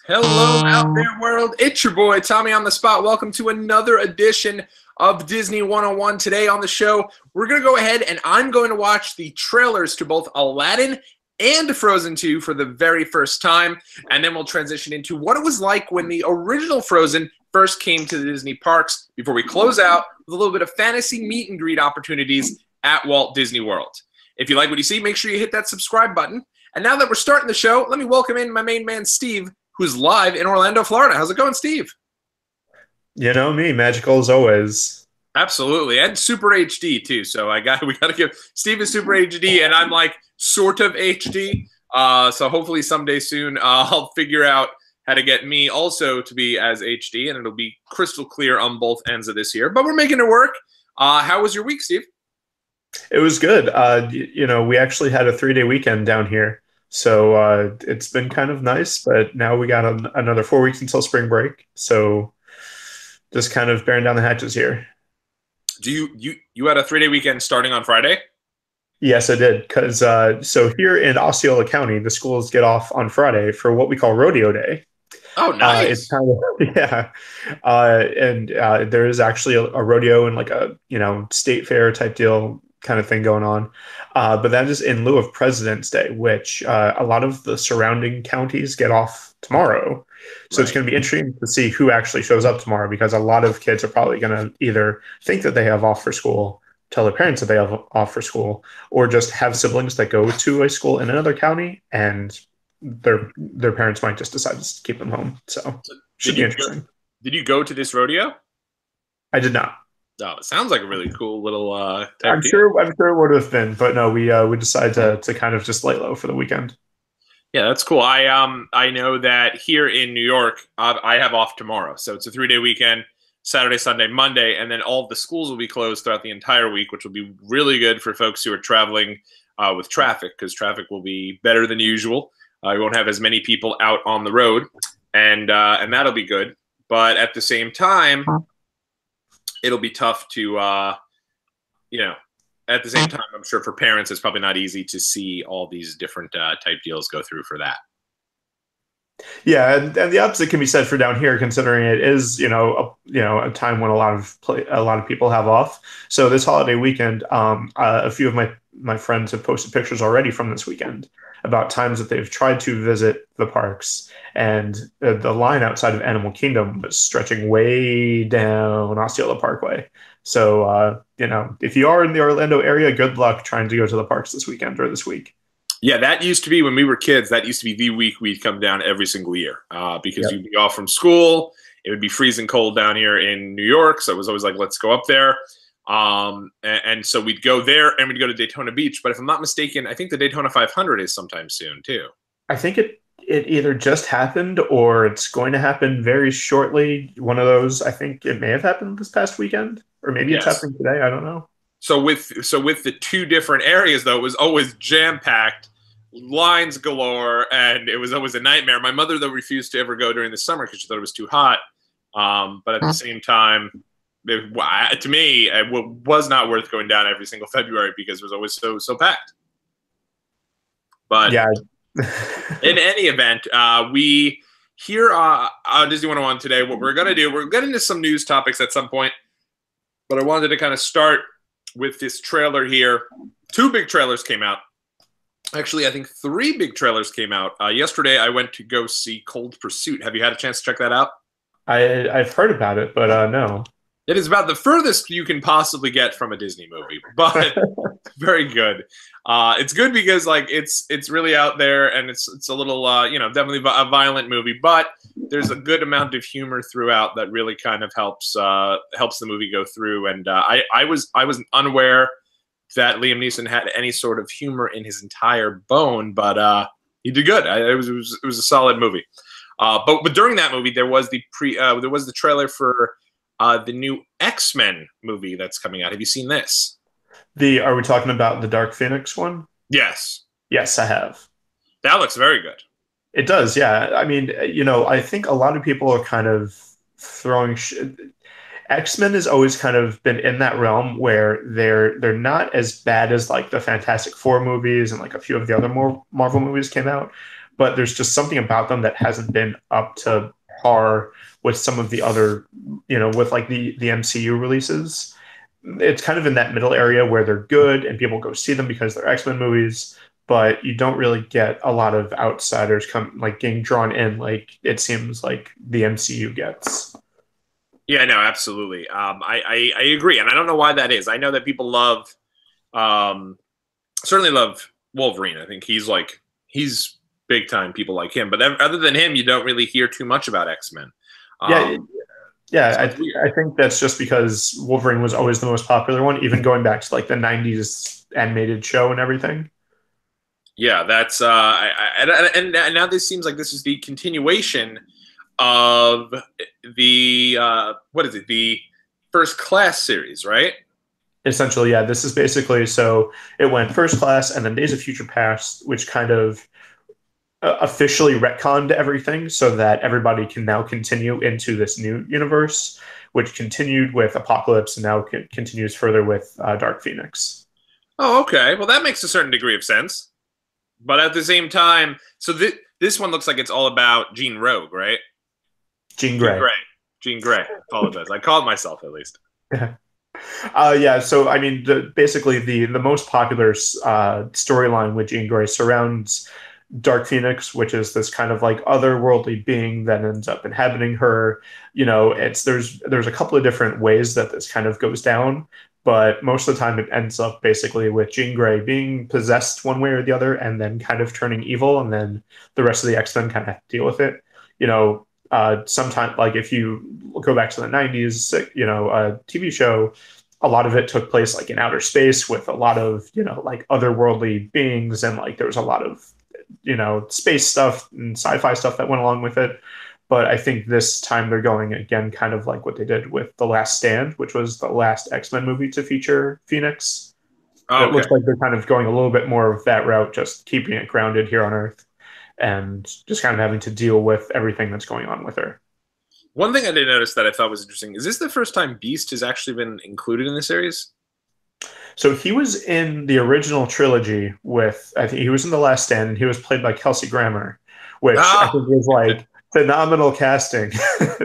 Hello out there, world. It's your boy, Tommy on the spot. Welcome to another edition of Disney 101. Today on the show, we're going to go ahead and I'm going to watch the trailers to both Aladdin and Frozen 2 for the very first time. And then we'll transition into what it was like when the original Frozen first came to the Disney parks before we close out with a little bit of fantasy meet and greet opportunities at Walt Disney World. If you like what you see, make sure you hit that subscribe button. And now that we're starting the show, let me welcome in my main man, Steve, who's live in Orlando, Florida. How's it going, Steve? You know me, magical as always. Absolutely, and Super HD too. So we got to give Steve is Super HD, and I'm like sort of HD. So hopefully someday soon I'll figure out how to get me also to be as HD, and it'll be crystal clear on both ends of this year. But we're making it work. How was your week, Steve? It was good. We actually had a 3-day weekend down here. So it's been kind of nice, but now we got another 4 weeks until spring break. So just kind of bearing down the hatches here. Do you had a 3-day weekend starting on Friday? Yes, I did. Because so here in Osceola County, the schools get off on Friday for what we call Rodeo Day. Oh, nice. It's kind of yeah, and there is actually a rodeo and like a state fair type deal kind of thing going on, but that is in lieu of President's Day, which a lot of the surrounding counties get off tomorrow. So it's going to be interesting to see who actually shows up tomorrow because a lot of kids are probably going to either think that they have off for school, tell their parents that they have off for school, or just have siblings that go to a school in another county and their parents might just decide to keep them home. So should be interesting. Did you go to this rodeo? I did not. Oh, it sounds like a really cool little I'm sure it would have been, but no, we decided to kind of just lay low for the weekend. Yeah, that's cool. I know that here in New York, I have off tomorrow, so it's a 3-day weekend: Saturday, Sunday, Monday, and then all of the schools will be closed throughout the entire week, which will be really good for folks who are traveling with traffic, because traffic will be better than usual. You won't have as many people out on the road, and that'll be good. But at the same time, it'll be tough to, at the same time, I'm sure for parents, it's probably not easy to see all these different type deals go through for that. Yeah, and the opposite can be said for down here, considering it is a time when a lot of people have off. So this holiday weekend, a few of my friends have posted pictures already from this weekend about times that they've tried to visit the parks, and the line outside of Animal Kingdom was stretching way down Osceola Parkway. So if you are in the Orlando area, good luck trying to go to the parks this weekend or this week. Yeah, that used to be when we were kids. That used to be the week we'd come down every single year because you'd be off from school. It would be freezing cold down here in New York. So it was always like, let's go up there. And so we'd go there and we'd go to Daytona Beach. But if I'm not mistaken, I think the Daytona 500 is sometime soon too. I think it either just happened or it's going to happen very shortly. One of those, I think it may have happened this past weekend, or maybe it's happening today. I don't know. So with the two different areas, though, it was always jam-packed, lines galore, and it was always a nightmare. My mother, though, refused to ever go during the summer because she thought it was too hot. But at the same time, to me, it was not worth going down every single February because it was always so packed. But yeah. In any event, we here Disney 101 today, what we're going to do, we're getting into some news topics at some point, but I wanted to kind of start with this trailer here. 2 big trailers came out. Actually, I think 3 big trailers came out. Yesterday, I went to go see Cold Pursuit. Have you had a chance to check that out? I've heard about it, but no. It is about the furthest you can possibly get from a Disney movie, but very good. It's good because it's really out there, and it's a little definitely a violent movie, but there's a good amount of humor throughout that really kind of helps the movie go through. And I was unaware that Liam Neeson had any sort of humor in his entire bone, but he did good. It was a solid movie. But during that movie, there was the trailer for the new X-Men movie that's coming out. Have you seen this? Are we talking about the Dark Phoenix one? Yes. Yes, I have. That looks very good. It does, yeah. I mean, I think a lot of people are kind of throwing X-Men has always kind of been in that realm where they're not as bad as like the Fantastic Four movies and like a few of the other more Marvel movies came out, but there's just something about them that hasn't been up to par with some of the other, with like the MCU releases. It's kind of in that middle area where they're good and people go see them because they're X-Men movies, but you don't really get a lot of outsiders come like getting drawn in like it seems like the MCU gets. Yeah, no, absolutely. I agree, and I don't know why that is. I know that people um, certainly love Wolverine. I think he's big time. People like him, but other than him, you don't really hear too much about X-Men. Yeah, Um, yeah, so it's weird. I think that's just because Wolverine was always the most popular one, even going back to like the '90s animated show and everything. Yeah, that's and now this seems like this is the continuation of the what is it? The First Class series, right? Essentially, yeah, this is basically so it went First Class and then Days of Future Past, which kind of officially retconned everything so that everybody can now continue into this new universe, which continued with Apocalypse and now continues further with Dark Phoenix. Oh, okay. Well, that makes a certain degree of sense. But at the same time, so this one looks like it's all about Jean Rogue, right? Jean Jean Grey. Grey. Jean Grey. Apologize. I called myself at least. Yeah, so I mean, basically the most popular storyline with Jean Grey surrounds Dark Phoenix, which is this kind of like otherworldly being that ends up inhabiting her. It's there's a couple of different ways that this kind of goes down, but most of the time it ends up basically with Jean Grey being possessed one way or the other, and then kind of turning evil, and then the rest of the X-Men kind of have to deal with it. Sometimes like if you go back to the '90s, TV show, a lot of it took place like in outer space with a lot of like otherworldly beings, and like there was a lot of space stuff and sci-fi stuff that went along with it. But I think this time they're going again, kind of like what they did with The Last Stand, which was the last X-Men movie to feature Phoenix. It Okay. looks like they're kind of going a little bit more of that route, just keeping it grounded here on Earth and just kind of having to deal with everything that's going on with her. One thing I did notice that I thought was interesting is this the first time Beast has actually been included in the series? So he was in the original trilogy with, I think he was in The Last Stand, and he was played by Kelsey Grammer, which I Ah, think was like phenomenal casting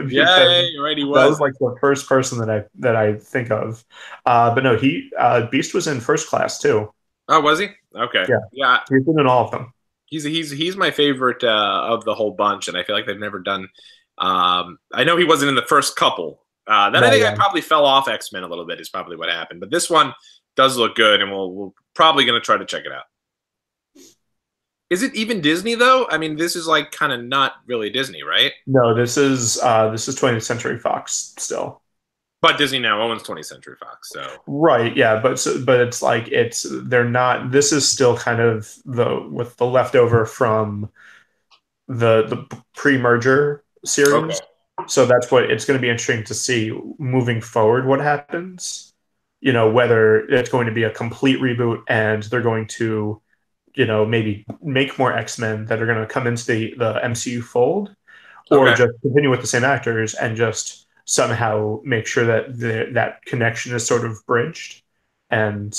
yeah, because you're right. He that was was. like the first person that I think of. But no, he Beast was in First Class too. Oh, was he? Okay. Yeah, Yeah, he's been in all of them. he's my favorite of the whole bunch, and I feel like they've never done. I know he wasn't in the first couple. Then I No, think I yeah. probably fell off X Men a little bit. Is probably what happened. But this one does look good, and we'll probably going to try to check it out. Is it even Disney though? I mean, this is like kind of not really Disney, right? No, this is 20th Century Fox still. But Disney now owns 20th Century Fox, so Right, yeah, but it's like they're not. This is still kind of the leftover from the pre-merger okay, series. So that's what it's going to be interesting to see moving forward what happens. Whether it's going to be a complete reboot and they're going to, maybe make more X-Men that are going to come into the MCU fold, or okay, just continue with the same actors and just somehow make sure that that connection is sort of bridged. And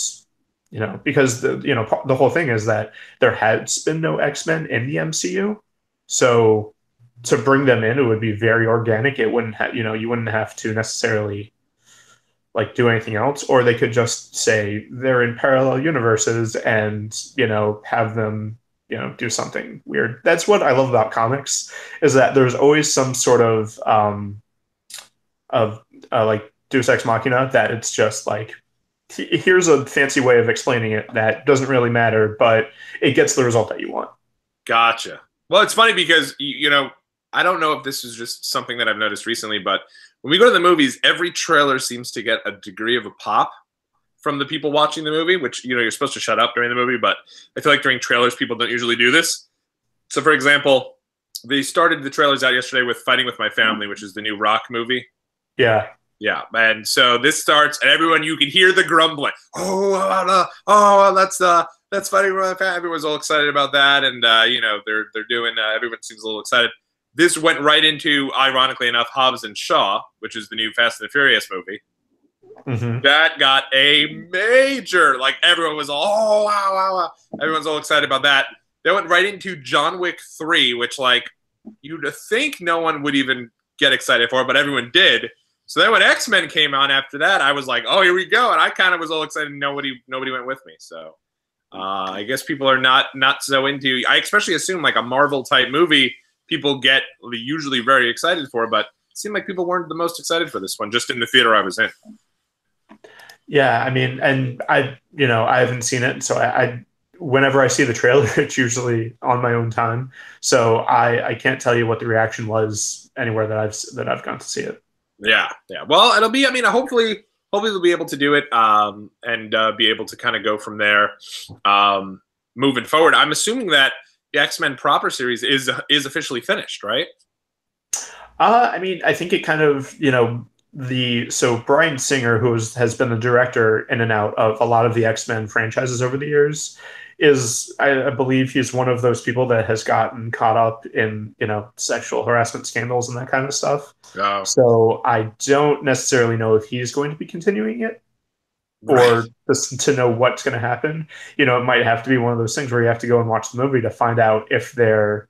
because the whole thing is that there has been no X-Men in the MCU, so to bring them in, it would be very organic. It wouldn't have, you wouldn't have to necessarily like do anything else, or they could just say they're in parallel universes and have them do something weird. That's what I love about comics, is that there's always some sort of like Deus Ex Machina, that it's just like here's a fancy way of explaining it that doesn't really matter, but it gets the result that you want. gotcha. Well, it's funny because I don't know if this is just something that I've noticed recently, but when we go to the movies, every trailer seems to get a degree of a pop from the people watching the movie, which you're supposed to shut up during the movie, but I feel like during trailers people don't usually do this. So, for example, they started the trailers out yesterday with Fighting with My Family, which is the new Rock movie. Yeah. Yeah, and so this starts, and everyone, you can hear the grumbling. Oh, that's Fighting with My Family. Everyone's all excited about that, and they're doing. Everyone seems a little excited. This went right into, ironically enough, Hobbs and Shaw, which is the new Fast and the Furious movie. Mm-hmm. That got a major, like everyone was all, oh, wow, wow, wow. Everyone's all excited about that. they went right into John Wick 3, which like you'd think no one would even get excited for, but everyone did. So then when X-Men came on after that, I was like, oh, here we go. And I kind of was all excited. Nobody went with me. So I guess people are not so into. I especially assume like a Marvel type movie, people get usually very excited for, but it seemed like people weren't the most excited for this one, just in the theater I was in. Yeah, I mean, and I haven't seen it, so I whenever I see the trailer, it's usually on my own time. So I can't tell you what the reaction was anywhere that I've gone to see it. Yeah, yeah. Well, it'll be. I mean, hopefully they'll be able to do it and be able to kind of go from there moving forward. I'm assuming that the X-Men proper series is officially finished, right? I mean, I think it kind of, so Bryan Singer, has been the director in and out of a lot of the X-Men franchises over the years, I believe he's one of those people that has gotten caught up in, sexual harassment scandals and that kind of stuff. Oh. So I don't necessarily know if he's going to be continuing it Right. or just to know what's going to happen. It might have to be one of those things where you have to go and watch the movie to find out if they're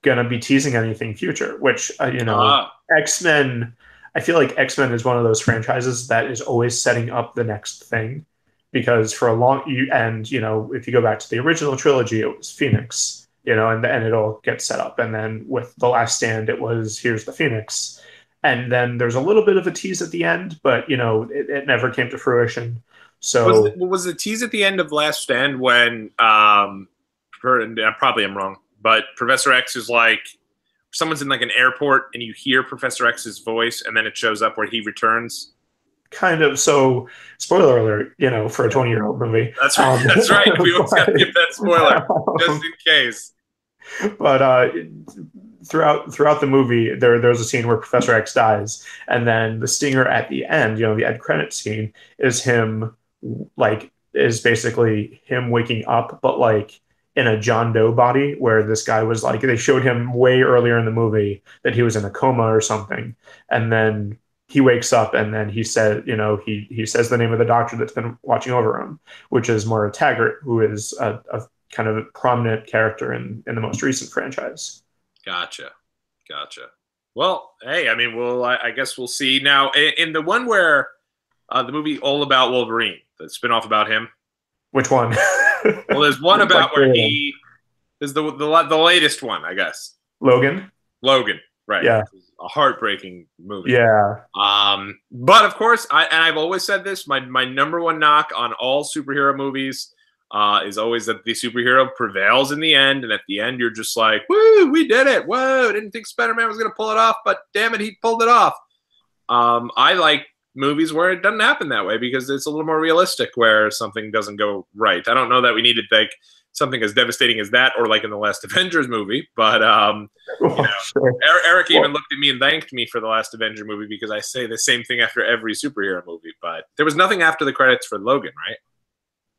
going to be teasing anything future, which, X-Men, I feel like X-Men is one of those franchises that is always setting up the next thing, because for a long, if you go back to the original trilogy, it was Phoenix, and it all gets set up. And then with The Last Stand, it was, here's the Phoenix. And then there's a little bit of a tease at the end, but, it never came to fruition. So was the tease at the end of Last Stand when, probably I'm wrong, but Professor X is like, someone's in like an airport and you hear Professor X's voice and then it shows up where he returns? Kind of. So, spoiler alert, for a 20-year-old movie. That's right. That's right. We always got to give that spoiler just in case. But throughout the movie, there's a scene where Professor X dies, and then the stinger at the end, the end credit scene, is basically him waking up, but like in a John Doe body, where this guy was like, they showed him way earlier in the movie that he was in a coma or something, and then he wakes up and then he said, he says the name of the doctor that's been watching over him, which is Moira Taggart, who is a kind of a prominent character in the most recent franchise. Gotcha. Well, hey, I mean, I guess we'll see. Now, in the one where the movie All About Wolverine, the spinoff about him. Which one? Well, there's one about where there's the latest one, I guess. Logan, right? Yeah, a heartbreaking movie. Yeah. But of course, I've always said this. My number one knock on all superhero movies is always that the superhero prevails in the end, and at the end you're just like, "Woo, we did it! Whoa, didn't think Spider-Man was going to pull it off, but damn it, he pulled it off." I like movies where it doesn't happen that way because it's a little more realistic where something doesn't go right. I don't know that we needed like something as devastating as that or like in the last Avengers movie, but sure. Eric even looked at me and thanked me for the last Avenger movie because I say the same thing after every superhero movie, but there was nothing after the credits for Logan, right?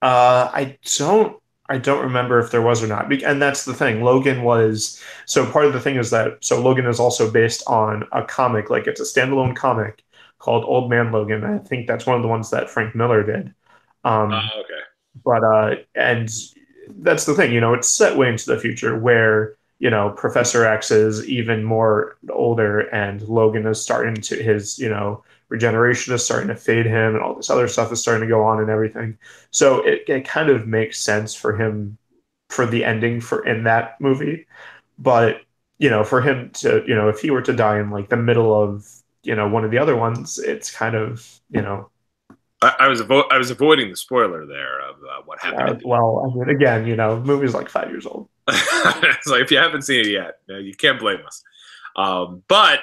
I don't remember if there was or not. And that's the thing. Logan was, so part of the thing is that, so Logan is also based on a comic, like it's a standalone comic called Old Man Logan. I think that's one of the ones that Frank Miller did. Okay. But, and that's the thing, it's set way into the future where, Professor X is even more older and Logan is starting to, his, regeneration is starting to fade him and all this other stuff is starting to go on and everything. So it kind of makes sense for him, for the ending in that movie. But, for him to, if he were to die in like the middle of, one of the other ones, it's kind of, I was avoiding the spoiler there of what happened. Well, I mean, again, the movie's like 5 years old. It's like if you haven't seen it yet, you can't blame us. But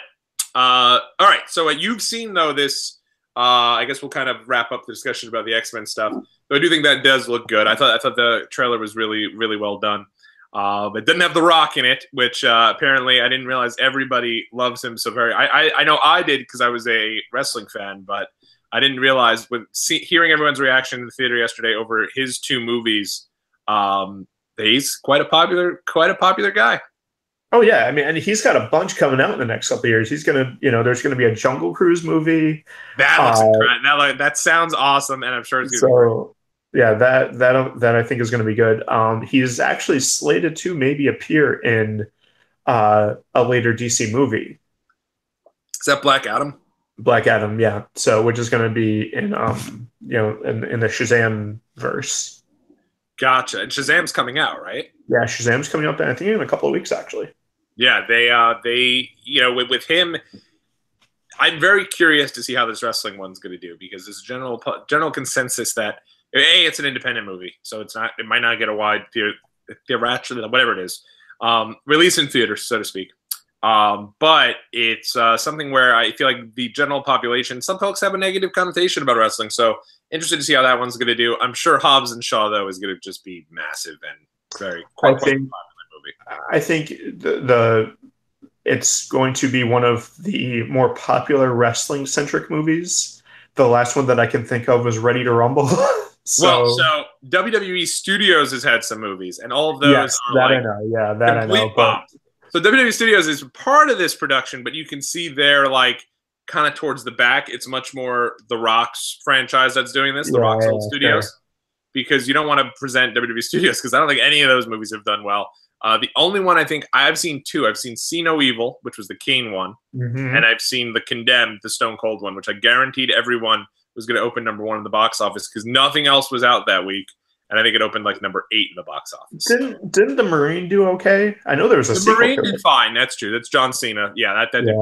all right, so you've seen though this. I guess we'll kind of wrap up the discussion about the X-Men stuff. But I do think that does look good. I thought the trailer was really really well done. It didn't have The Rock in it, which apparently I didn't realize everybody loves him so very. I know I did because I was a wrestling fan, but I didn't realize hearing everyone's reaction in the theater yesterday over his two movies, he's quite a popular guy. Oh yeah, I mean, and he's got a bunch coming out in the next couple of years. He's gonna, there's gonna be a Jungle Cruise movie. That looks incredible. That sounds awesome, and I'm sure it's gonna be great. Yeah, that I think is going to be good. He's actually slated to maybe appear in a later DC movie, Is that Black Adam? Black Adam. Yeah, so which is going to be in in the Shazam verse. Gotcha. And Shazam's coming out, right? Yeah, Shazam's coming up, I think, in a couple of weeks actually. Yeah, they with him, I'm very curious to see how this wrestling one's going to do because there's general consensus that it's an independent movie, so it might not get a wide theatrical, whatever it is, release in theaters, so to speak. But it's something where I feel like the general population, some folks have a negative connotation about wrestling, so interested to see how that one's going to do. I'm sure Hobbs and Shaw though is going to just be massive and quite popular movie. I think the it's going to be one of the more popular wrestling centric movies. The last one that I can think of was Ready to Rumble. So WWE Studios has had some movies, and all of those are that like I know. Yeah, that I know. But so WWE Studios is part of this production, but you can see they're like kind of towards the back. It's much more The Rock's franchise that's doing this, The Rock's old studios, because you don't want to present WWE Studios because I don't think any of those movies have done well. The only one I think I've seen two. I've seen See No Evil, which was the Kane one, and I've seen The Condemned, the Stone Cold one, which I guaranteed everyone was going to open #1 in the box office because nothing else was out that week, and I think it opened like #8 in the box office. Didn't the Marine do okay? I know there was a sequel. The Marine did fine. That's true. That's John Cena. Yeah, that did pretty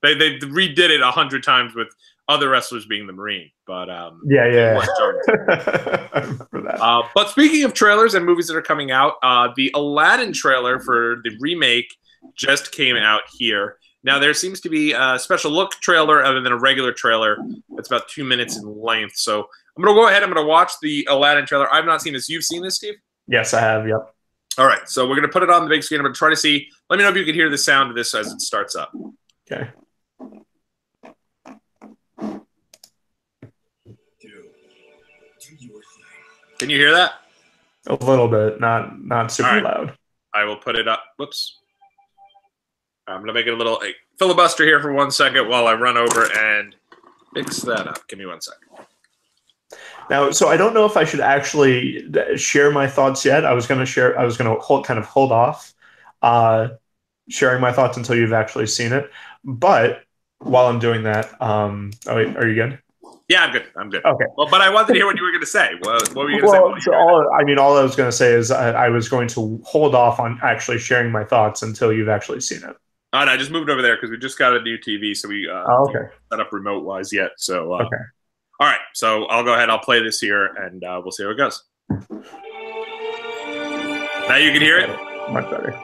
good. They redid it 100 times with other wrestlers being the Marine, but I remember that. But speaking of trailers and movies that are coming out, the Aladdin trailer for the remake just came out here. Now there seems to be a special look trailer other than a regular trailer that's about 2 minutes in length. So I'm gonna go ahead. I'm gonna watch the Aladdin trailer. I've not seen this. You've seen this, Steve? Yes, I have. Yep. All right. So we're gonna put it on the big screen. I'm gonna try to see. Let me know if you can hear the sound of this as it starts up. Okay. Can you hear that? A little bit, not super loud. I will put it up. Whoops. I'm going to make it a little filibuster here for 1 second while I run over and fix that up. Give me 1 second. Now, so I don't know if I should actually share my thoughts yet. I was going to hold off sharing my thoughts until you've actually seen it. But while I'm doing that, are you good? Yeah, I'm good. I'm good. Okay. Well, but I wanted to hear what you were going to say. What were you going to say? All I was going to say is I was going to hold off on actually sharing my thoughts until you've actually seen it. Oh, no, I just moved over there because we just got a new TV, so we set up remote-wise yet. So, okay. All right, so I'll go ahead. I'll play this here, and we'll see how it goes. Now you can hear it? Much better.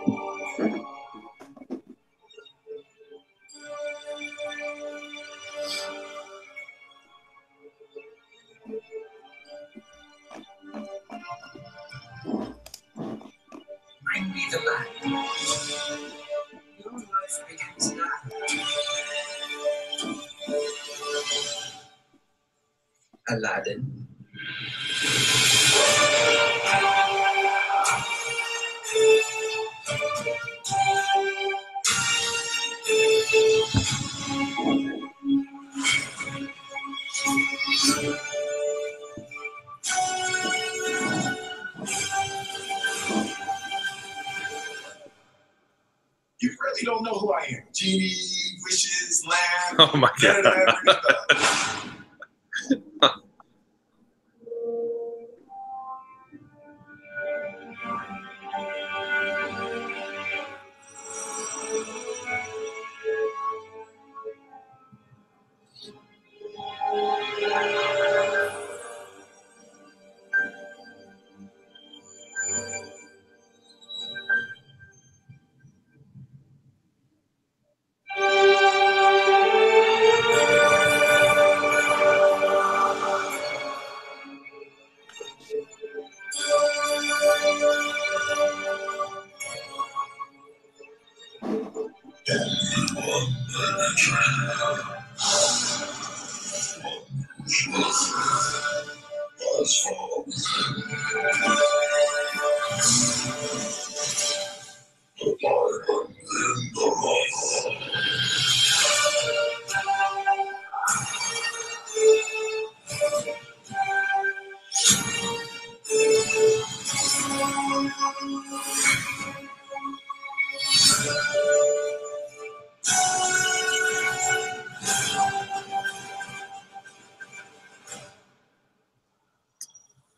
Bring me the light. Your life begins now. Aladdin. You really don't know who I am. Genie, wishes, lamb. Oh my God.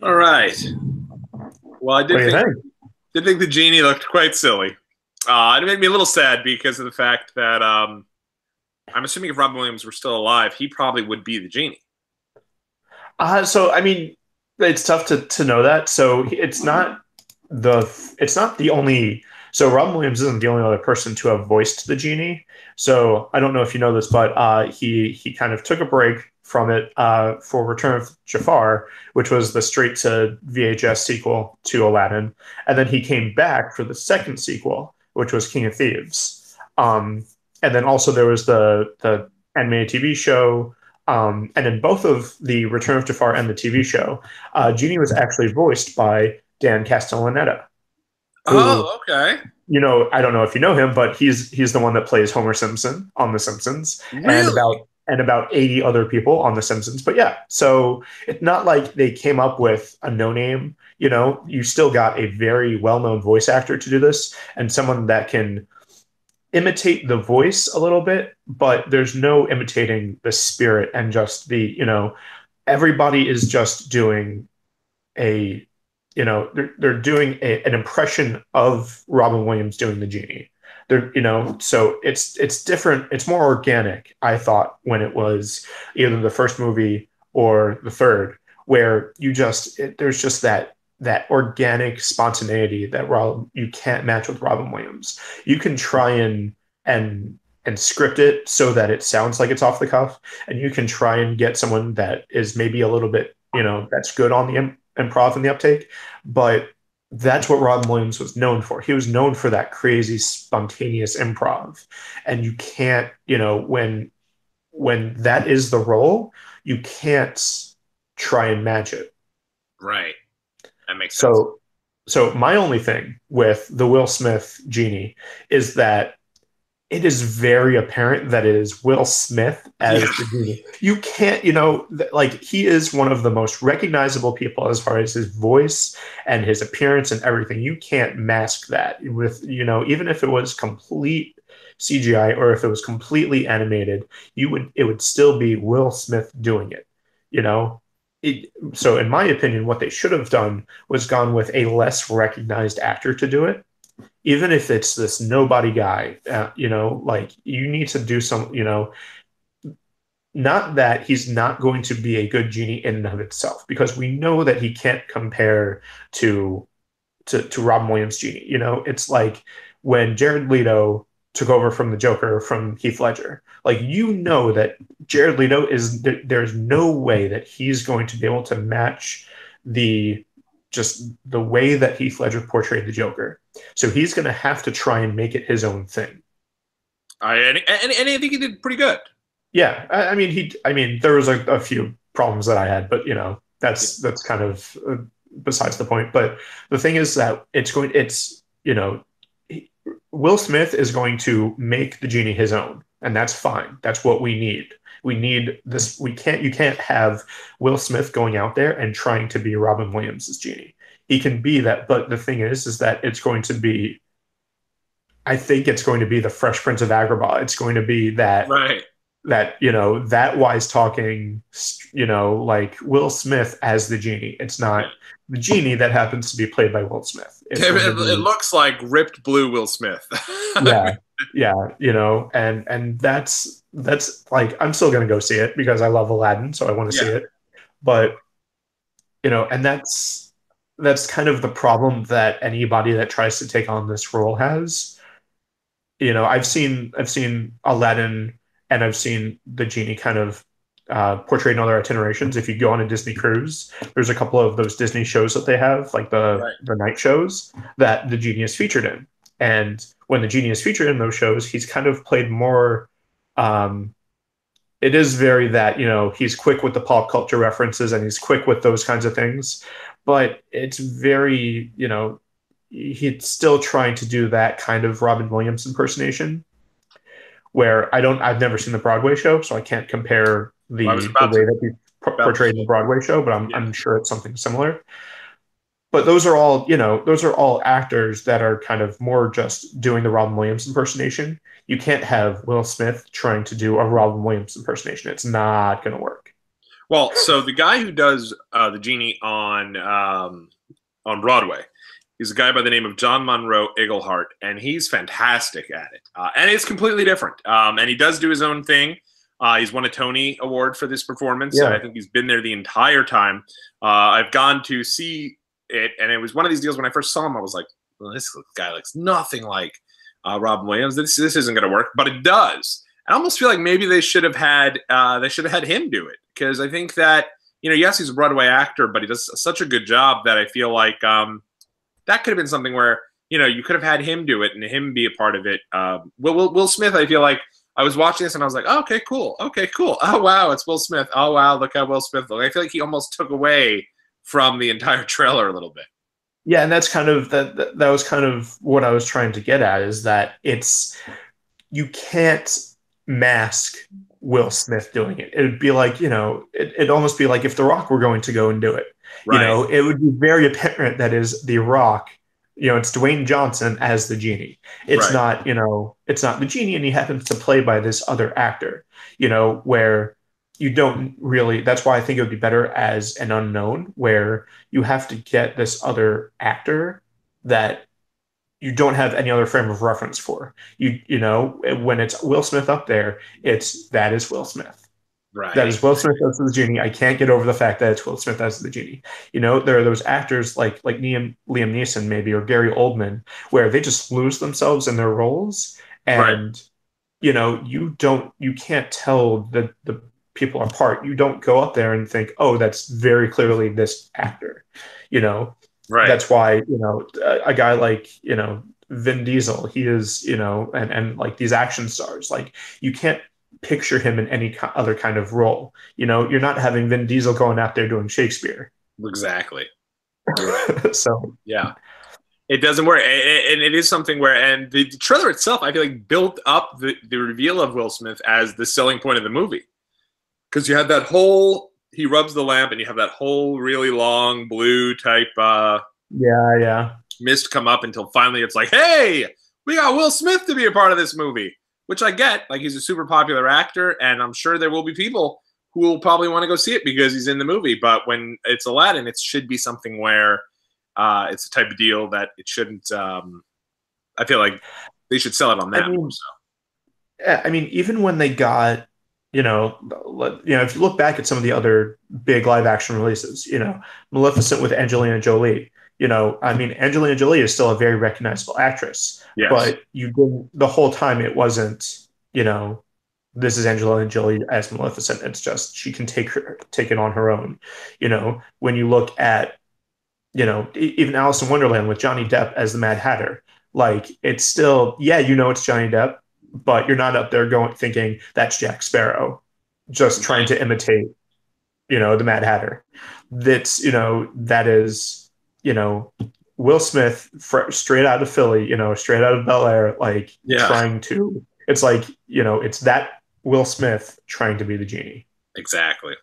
All right. Well, I What do did you think think? the genie looked quite silly. It made me a little sad because of the fact that I'm assuming if Robin Williams were still alive, he probably would be the genie. So I mean, it's tough to know that. So it's not the only. So Robin Williams isn't the only other person to have voiced the genie. So I don't know if you know this, but he kind of took a break from it for Return of Jafar, which was the straight to VHS sequel to Aladdin, and then he came back for the second sequel, which was King of Thieves. And then also there was the animated TV show. And in both of the Return of Jafar and the TV show, Genie was actually voiced by Dan Castellaneta, who, Oh, okay. I don't know if you know him, but he's the one that plays Homer Simpson on The Simpsons, and Really? about 80 other people on The Simpsons. But yeah, so it's not like they came up with a no name. You still got a very well known voice actor to do this, and someone that can imitate the voice a little bit, but there's no imitating the spirit and just everybody is just doing a, they're doing an impression of Robin Williams doing the genie. So it's different. It's more organic, I thought, when it was either the first movie or the third, where there's just that organic spontaneity that you can't match with Robin Williams. You can try and script it so that it sounds like it's off the cuff, and you can try and get someone that is maybe a little bit, that's good on the improv and the uptake, but that's what Robin Williams was known for. He was known for that crazy spontaneous improv, and you can't, when that is the role, you can't try and match it. Right. That makes sense. So my only thing with the Will Smith genie is that it is very apparent that it is Will Smith as the genie. You can't, like, he is one of the most recognizable people as far as his voice and his appearance and everything. You can't mask that with, even if it was complete CGI or if it was completely animated, it would still be Will Smith doing it, you know? So in my opinion, what they should have done was gone with a less recognized actor to do it, even if it's this nobody guy. Like, you need to do some, not that he's not going to be a good genie in and of itself, because we know that he can't compare to Robin Williams genie. It's like when Jared Leto took over from the Joker from Heath Ledger. Like, that Jared Leto there's no way that he's going to be able to match just the way that Heath Ledger portrayed the Joker. So he's going to have to try and make it his own thing. And I think he did pretty good. Yeah, I mean, there was a few problems that I had, but that's kind of besides the point. But the thing is that Will Smith is going to make the genie his own, and that's fine. That's what we need. We need this. You can't have Will Smith going out there and trying to be Robin Williams' genie. He can be that, but the thing is that it's going to be. I think it's going to be the Fresh Prince of Agrabah. It's going to be that. Right. That wise talking, like Will Smith as the genie. It's not the genie that happens to be played by Will Smith. It looks like ripped blue Will Smith. Yeah, and that's like, I'm still gonna go see it because I love Aladdin, so I want to see it. But and that's kind of the problem that anybody that tries to take on this role has. I've seen Aladdin, and I've seen the genie kind of portrayed in other itinerations. If you go on a Disney cruise, there's a couple of those Disney shows that they have, like the night shows, that the genie is featured in. And when the genie is featured in those shows, he's kind of played more. It is very that, he's quick with the pop culture references and he's quick with those kinds of things, but it's very, he's still trying to do that kind of Robin Williams impersonation, where I've never seen the Broadway show, so I can't compare the way that he portrayed in the Broadway show, but I'm sure it's something similar. But those are all actors that are kind of more just doing the Robin Williams impersonation. You can't have Will Smith trying to do a Robin Williams impersonation. It's not going to work. Well, so the guy who does the genie on Broadway, he's a guy by the name of John Monroe Iglehart, and he's fantastic at it. And it's completely different. And he does do his own thing. He's won a Tony Award for this performance. Yeah. I think he's been there the entire time. I've gone to see it, and it was one of these deals when I first saw him, I was like, well, this guy looks nothing like Robin Williams. This isn't going to work, but it does. I almost feel like maybe they should have had him do it, because I think that, yes, he's a Broadway actor, but he does such a good job that I feel like that could have been something where you could have had him do it and him be a part of it. Will Smith, I feel like I was watching this and I was like, oh, okay, cool. Oh wow, it's Will Smith. Oh wow, look how Will Smith looks. I feel like he almost took away from the entire trailer a little bit. Yeah, and that's kind of that was kind of what I was trying to get at, is that you can't mask Will Smith doing it. It would be like, it'd almost be like if The Rock were going to go and do it. Right. It would be very apparent that is The Rock. It's Dwayne Johnson as the genie. It's Right. not, it's not the genie, and he happens to play by this other actor, where you don't really, that's why I think it would be better as an unknown, where you have to get this other actor that you don't have any other frame of reference for. When it's Will Smith up there, that is Will Smith. Right. That is Will Smith as the genie. I can't get over the fact that it's Will Smith as the genie. There are those actors like Liam Neeson maybe, or Gary Oldman, where they just lose themselves in their roles, and you can't tell the people apart. You don't go up there and think, oh, that's very clearly this actor. Right. That's why a guy like Vin Diesel, he is and like these action stars, like you can't picture him in any other kind of role. You're not having Vin Diesel going out there doing Shakespeare. Exactly. Right. So yeah, it doesn't work, and it is something where, and the trailer itself, I feel like built up the reveal of Will Smith as the selling point of the movie, because you had that whole he rubs the lamp, and you have that whole really long blue type yeah mist come up until finally it's like, hey, we got Will Smith to be a part of this movie. Which I get, like he's a super popular actor, and I'm sure there will be people who will probably want to go see it because he's in the movie. But when it's Aladdin, it should be something where it's a type of deal that it shouldn't. I feel like they should sell it on that. I mean, even when they got, if you look back at some of the other big live action releases, Maleficent with Angelina Jolie. I mean, Angelina Jolie is still a very recognizable actress, Yes. but you didn't, the whole time it wasn't, this is Angelina Jolie as Maleficent. It's just she can take it on her own. When you look at, even Alice in Wonderland with Johnny Depp as the Mad Hatter, like it's still, it's Johnny Depp, but you're not up there thinking that's Jack Sparrow, just trying to imitate, the Mad Hatter. That is. Will Smith straight out of Philly, straight out of Bel Air, trying to, it's like, it's that Will Smith trying to be the genie. Exactly.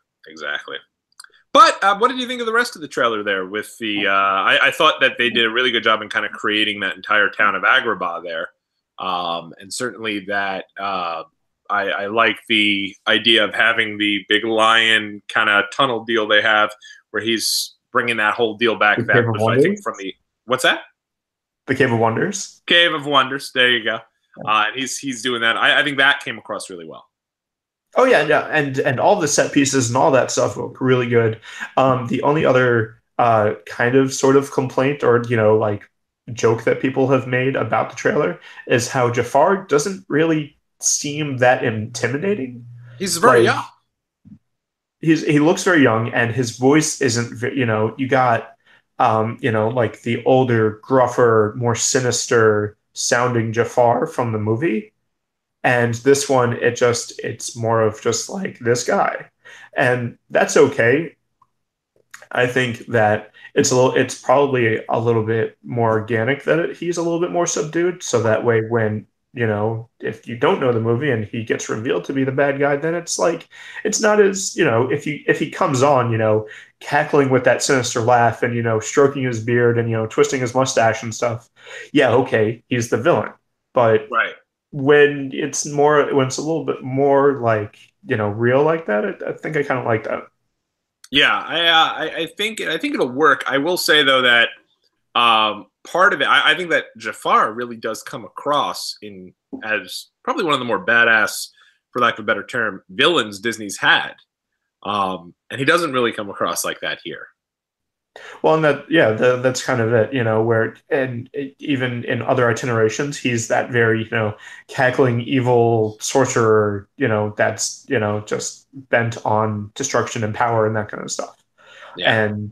But what did you think of the rest of the trailer there with the, I thought that they did a really good job in kind of creating that entire town of Agrabah there. And certainly that, I like the idea of having the big lion kind of tunnel deal they have where he's bringing that whole deal back. The that Cave of was, Wonders? I think, from the what's that? The Cave of Wonders. Cave of Wonders. There you go. And he's doing that. I think that came across really well. Oh yeah, and all the set pieces and all that stuff look really good. The only other kind of sort of complaint or joke that people have made about the trailer is how Jafar doesn't really seem that intimidating. He's very young. He looks very young, and his voice isn't. You got, like the older, gruffer, more sinister sounding Jafar from the movie, and this one, it's more of just like this guy, and that's okay. I think that it's probably a little bit more organic that he's a little bit more subdued, so that way when if you don't know the movie and he gets revealed to be the bad guy, then it's like, it's not as, if he comes on, cackling with that sinister laugh and, stroking his beard and, twisting his mustache and stuff. Yeah. Okay. He's the villain. But right. when it's a little bit more like, real like that, I think I kind of like that. Yeah, I think it'll work. I will say though that part of it, I think that Jafar really does come across in as probably one of the more badass, for lack of a better term, villains Disney's had, and he doesn't really come across like that here. Well, and that's kind of it, where and even in other itinerations, he's that very, cackling evil sorcerer, that's, just bent on destruction and power and that kind of stuff. Yeah. And,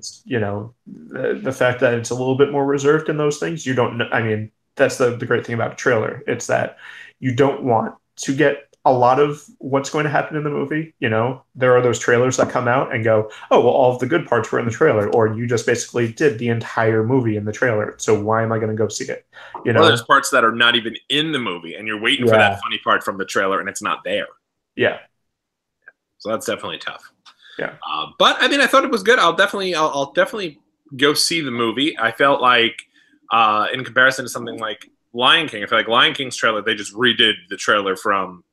the fact that it's a little bit more reserved in those things, you don't know. I mean, that's the great thing about a trailer. It's that you don't want to get a lot of what's going to happen in the movie. There are those trailers that come out and go, oh, well, all of the good parts were in the trailer, or you just basically did the entire movie in the trailer. So why am I going to go see it? Or there's parts that are not even in the movie, and you're waiting for that funny part from the trailer, and it's not there. Yeah. So that's definitely tough. Yeah. But I mean, I thought it was good. I'll definitely go see the movie. I felt like, in comparison to something like Lion King, I feel like Lion King's trailer, they just redid the trailer from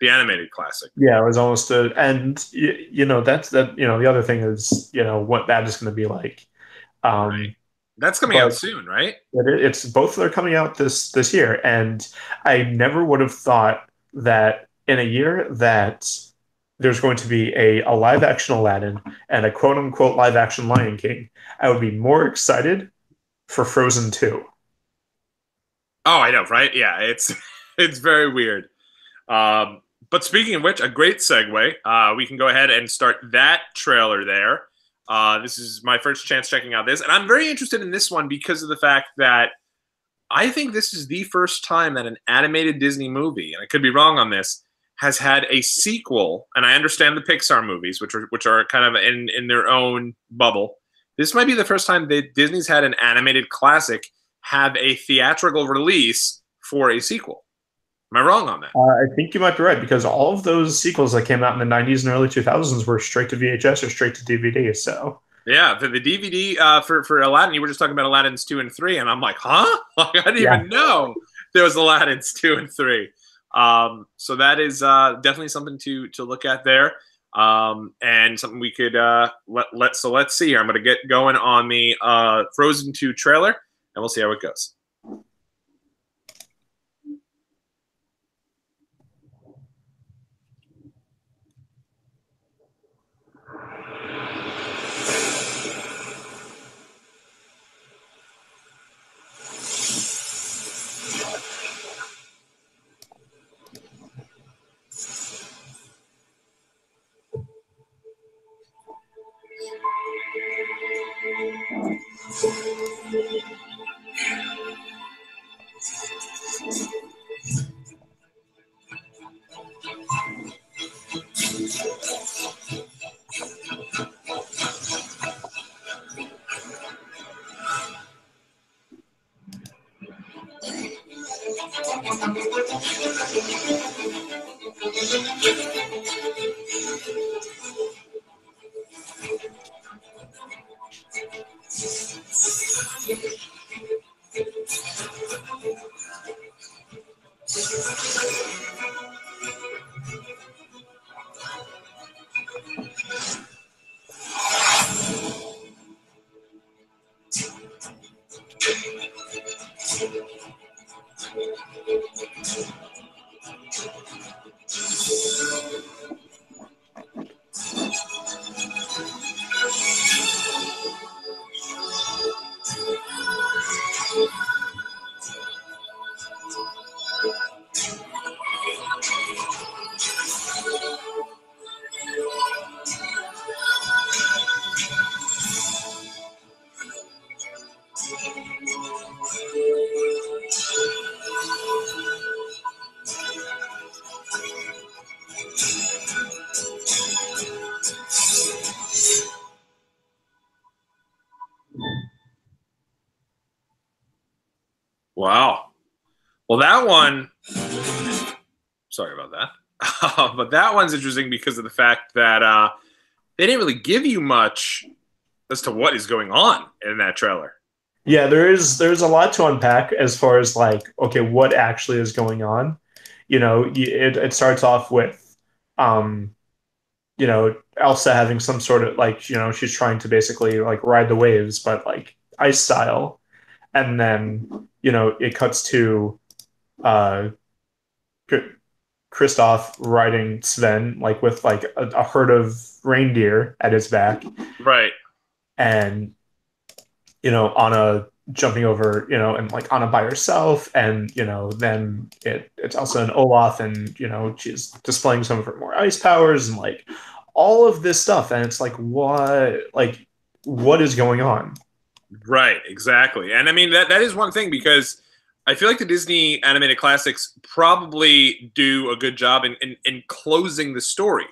the animated classic. Yeah, it was almost and that's the other thing is what that is going to be like. Right. That's coming out soon, right? It's both are coming out this year, and I never would have thought that in a year that there's going to be a live action Aladdin and a quote unquote live action Lion King, I would be more excited for Frozen 2. Oh, I know, right? Yeah, it's very weird. But speaking of which, a great segue. We can go ahead and start that trailer there. This is my first chance checking out this, and I'm very interested in this one because of the fact that I think this is the first time that an animated Disney movie, and I could be wrong on this, has had a sequel. And I understand the Pixar movies, which are kind of in their own bubble. This might be the first time that Disney's had an animated classic have a theatrical release for a sequel. Am I wrong on that? I think you might be right, because all of those sequels that came out in the 90s and early 2000s were straight to VHS or straight to DVD. So yeah, the DVD for Aladdin, you were just talking about Aladdin's 2 and 3, and I'm like, huh? Like, I didn't even know there was Aladdin's 2 and 3. So that is definitely something to look at there, and something we could so let's see here. I'm going to get going on the Frozen 2 trailer, and we'll see how it goes. Wow. Well, that one, sorry about that. But that one's interesting because of the fact that they didn't really give you much as to what is going on in that trailer. Yeah, there's a lot to unpack as far as like, okay, what actually is going on. It starts off with Elsa having some sort of like, she's trying to basically like ride the waves, but like ice style. And then, it cuts to uh, Kristoff riding Sven, like with like a herd of reindeer at his back. Right. And, Anna jumping over, and like Anna by herself. And, then it's Elsa and Olaf, and, she's displaying some of her more ice powers and like all of this stuff. And it's like, what is going on? Right, exactly. And I mean, that is one thing, because I feel like the Disney animated classics probably do a good job in closing the story.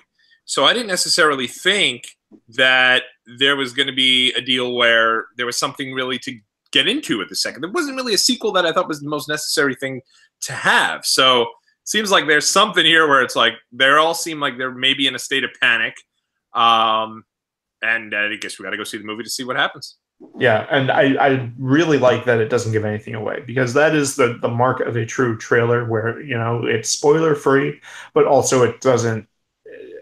So I didn't necessarily think that there was going to be a deal where there was something really to get into at the second. There wasn't really a sequel that I thought was the most necessary thing to have. So it seems like there's something here where it's like they all seem like they're maybe in a state of panic. And I guess we got to go see the movie to see what happens. Yeah, and I really like that it doesn't give anything away, because that is the mark of a true trailer, where it's spoiler free, but also it doesn't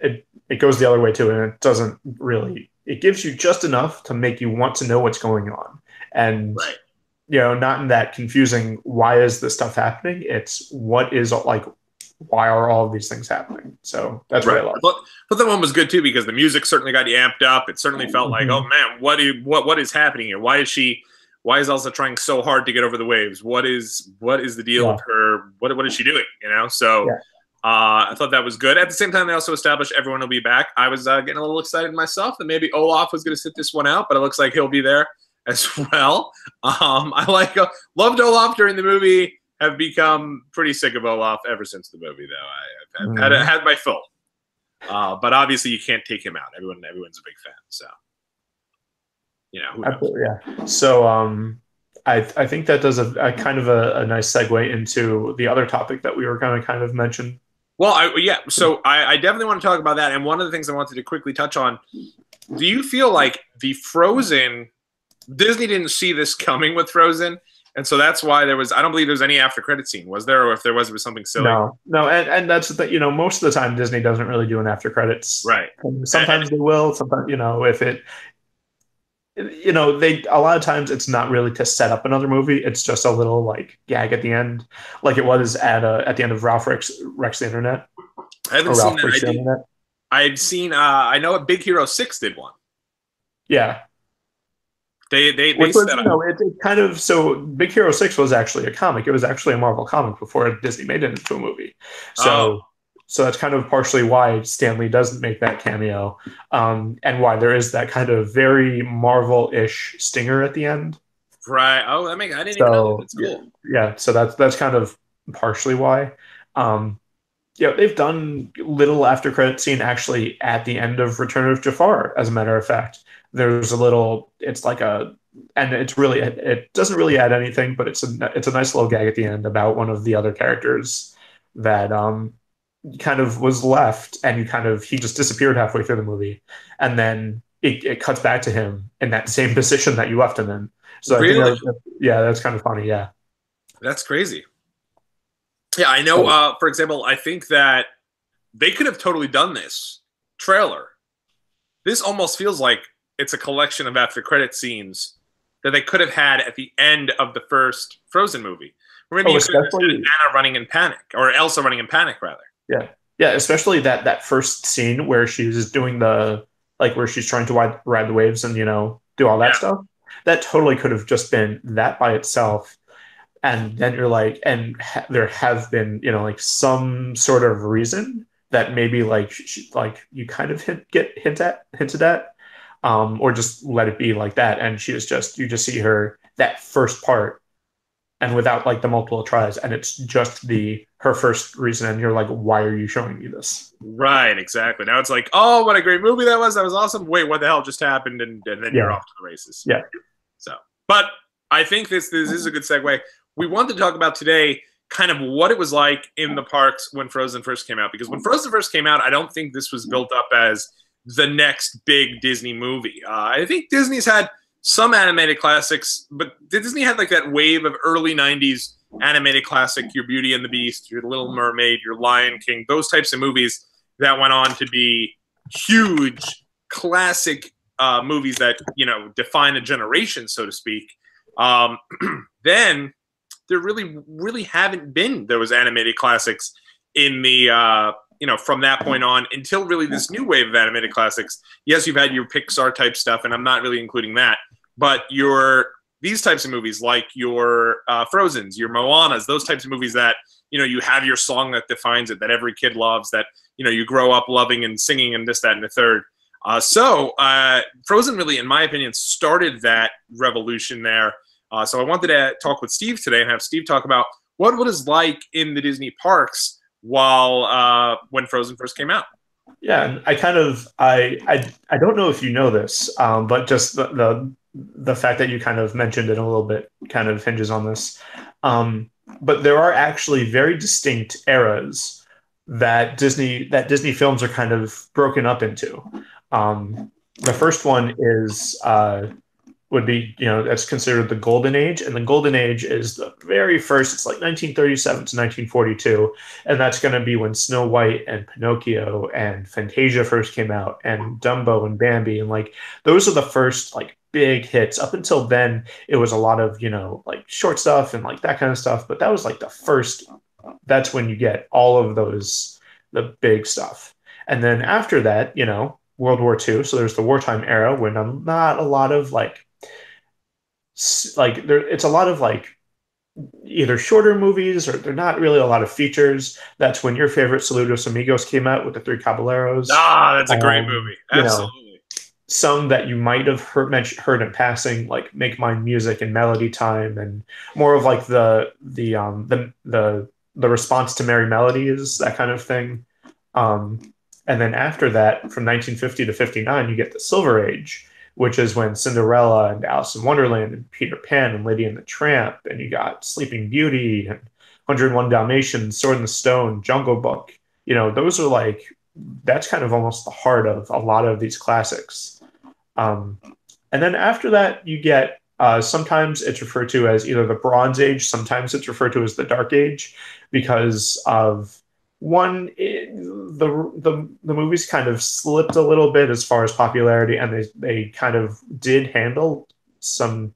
it goes the other way too, and it doesn't really, it gives you just enough to make you want to know what's going on, and right. Not in that confusing why is this stuff happening. It's what is like, why are all of these things happening? So that's right. what I love. But that one was good too, because the music certainly got you amped up. It certainly felt like, oh man, what is happening here? Why is Elsa trying so hard to get over the waves? What is the deal with her? What is she doing? So I thought that was good. At the same time, they also established everyone will be back. I was getting a little excited myself that maybe Olaf was going to sit this one out, but it looks like he'll be there as well. I loved Olaf during the movie. Have become pretty sick of Olaf ever since the movie, though. I've had my fill. But obviously you can't take him out. Everyone's a big fan. So, who knows? Yeah. So I think that does a kind of a nice segue into the other topic that we were going to kind of mention. Well, So I definitely want to talk about that. And one of the things I wanted to quickly touch on, do you feel like the Frozen, Disney didn't see this coming with Frozen? And so that's why I don't believe there's any after credit scene. Was there? Or if there was, it was something silly. No. And that's the most of the time Disney doesn't really do an after credits. Right. Sometimes they will. Sometimes, if it, they, a lot of times it's not really to set up another movie. It's just a little like gag at the end. Like it was at the end of Ralph Wrecks the Internet. I haven't seen that. I've seen, I know Big Hero 6 did one. Yeah. They was, it kind of, so Big Hero 6 was actually a comic. It was actually a Marvel comic before Disney made it into a movie. So that's kind of partially why Stan Lee doesn't make that cameo, and why there is that kind of very Marvel-ish stinger at the end. Right. Oh, I didn't even know that. That's cool. Yeah. So that's kind of partially why. They've done little after credit scene actually at the end of Return of Jafar. As a matter of fact, there's a little. It's like and it's really, it doesn't really add anything, but it's a nice little gag at the end about one of the other characters that kind of was left, and he just disappeared halfway through the movie, and then it cuts back to him in that same position that you left him in. So really? I think that's kind of funny. Yeah, that's crazy. Yeah, I know. For example, I think that they could have totally done this trailer. This almost feels like it's a collection of after credit scenes that they could have had at the end of the first Frozen movie. Or maybe you could have had Anna running in panic, or Elsa running in panic, rather. Yeah, especially that first scene where she's doing where she's trying to ride the waves and do all that stuff. That totally could have just been that by itself. And then you're like, there have been, like some sort of reason that maybe you kind of hinted at, or just let it be like that. And you just see her that first part, and without the multiple tries, and it's just her first reason, and you're like, why are you showing me this? Right, exactly. Now it's like, oh, what a great movie that was awesome. Wait, what the hell just happened? And then you're off to the races. Yeah. So, but I think this is a good segue. We wanted to talk about today kind of what it was like in the parks when Frozen first came out, because when Frozen first came out, I don't think this was built up as the next big Disney movie. I think Disney's had some animated classics, but Disney had that wave of early 90s animated classic, your Beauty and the Beast, your Little Mermaid, your Lion King, those types of movies that went on to be huge classic movies that define a generation, so to speak, then there really haven't been those animated classics in the from that point on until really this new wave of animated classics. Yes, you've had your Pixar type stuff, and I'm not really including that, but these types of movies like your Frozens, your Moanas, those types of movies that you have your song that defines it, that every kid loves, that you grow up loving and singing, and this, that, and the third. So Frozen really, in my opinion, started that revolution there. So I wanted to talk with Steve today and have Steve talk about what it was like in the Disney parks while when Frozen first came out. Yeah, and I don't know if you know this, but just the fact that you kind of mentioned it a little bit kind of hinges on this. But there are actually very distinct eras that Disney films are kind of broken up into. The first one would be, that's considered the Golden Age. And the Golden Age is the very first, it's like 1937 to 1942. And that's going to be when Snow White and Pinocchio and Fantasia first came out, and Dumbo and Bambi. And like, those are the first like big hits. Up until then, it was a lot of, like short stuff and like that kind of stuff. But that was like the first, that's when you get all of those, the big stuff. And then after that, World War II. So there's the wartime era when not a lot of it's a lot of like either shorter movies or they're not really a lot of features. That's when your favorite Saludos Amigos came out with the Three Caballeros. That's a great movie. Absolutely. Some that you might have heard in passing, like Make Mine Music and Melody Time, and more of like the response to Merry Melodies, that kind of thing. And then after that, from 1950 to 59, you get the Silver Age, which is when Cinderella and Alice in Wonderland and Peter Pan and Lady and the Tramp, and you got Sleeping Beauty and 101 Dalmatians, Sword in the Stone, Jungle Book. Those are like, that's kind of almost the heart of a lot of these classics. And then after that, you get sometimes it's referred to as either the Bronze Age, sometimes it's referred to as the Dark Age, because of the movies kind of slipped a little bit as far as popularity, and they kind of did handle some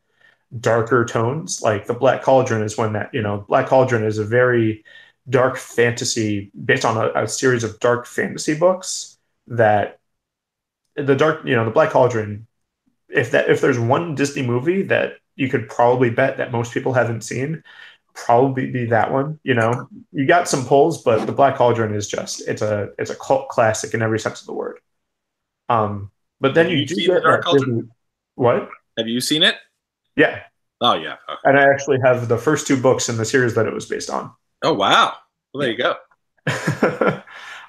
darker tones. Like the Black Cauldron is when that, Black Cauldron is a very dark fantasy based on a series of dark fantasy books that the Black Cauldron, if there's one Disney movie that you could probably bet that most people haven't seen, probably be that one. You got some pulls, but the Black Cauldron is just it's a cult classic in every sense of the word. But then you do get that Disney, what? Have you seen it? Yeah. Oh yeah. Okay. And I actually have the first 2 books in the series that it was based on. Oh wow. Well, there you go.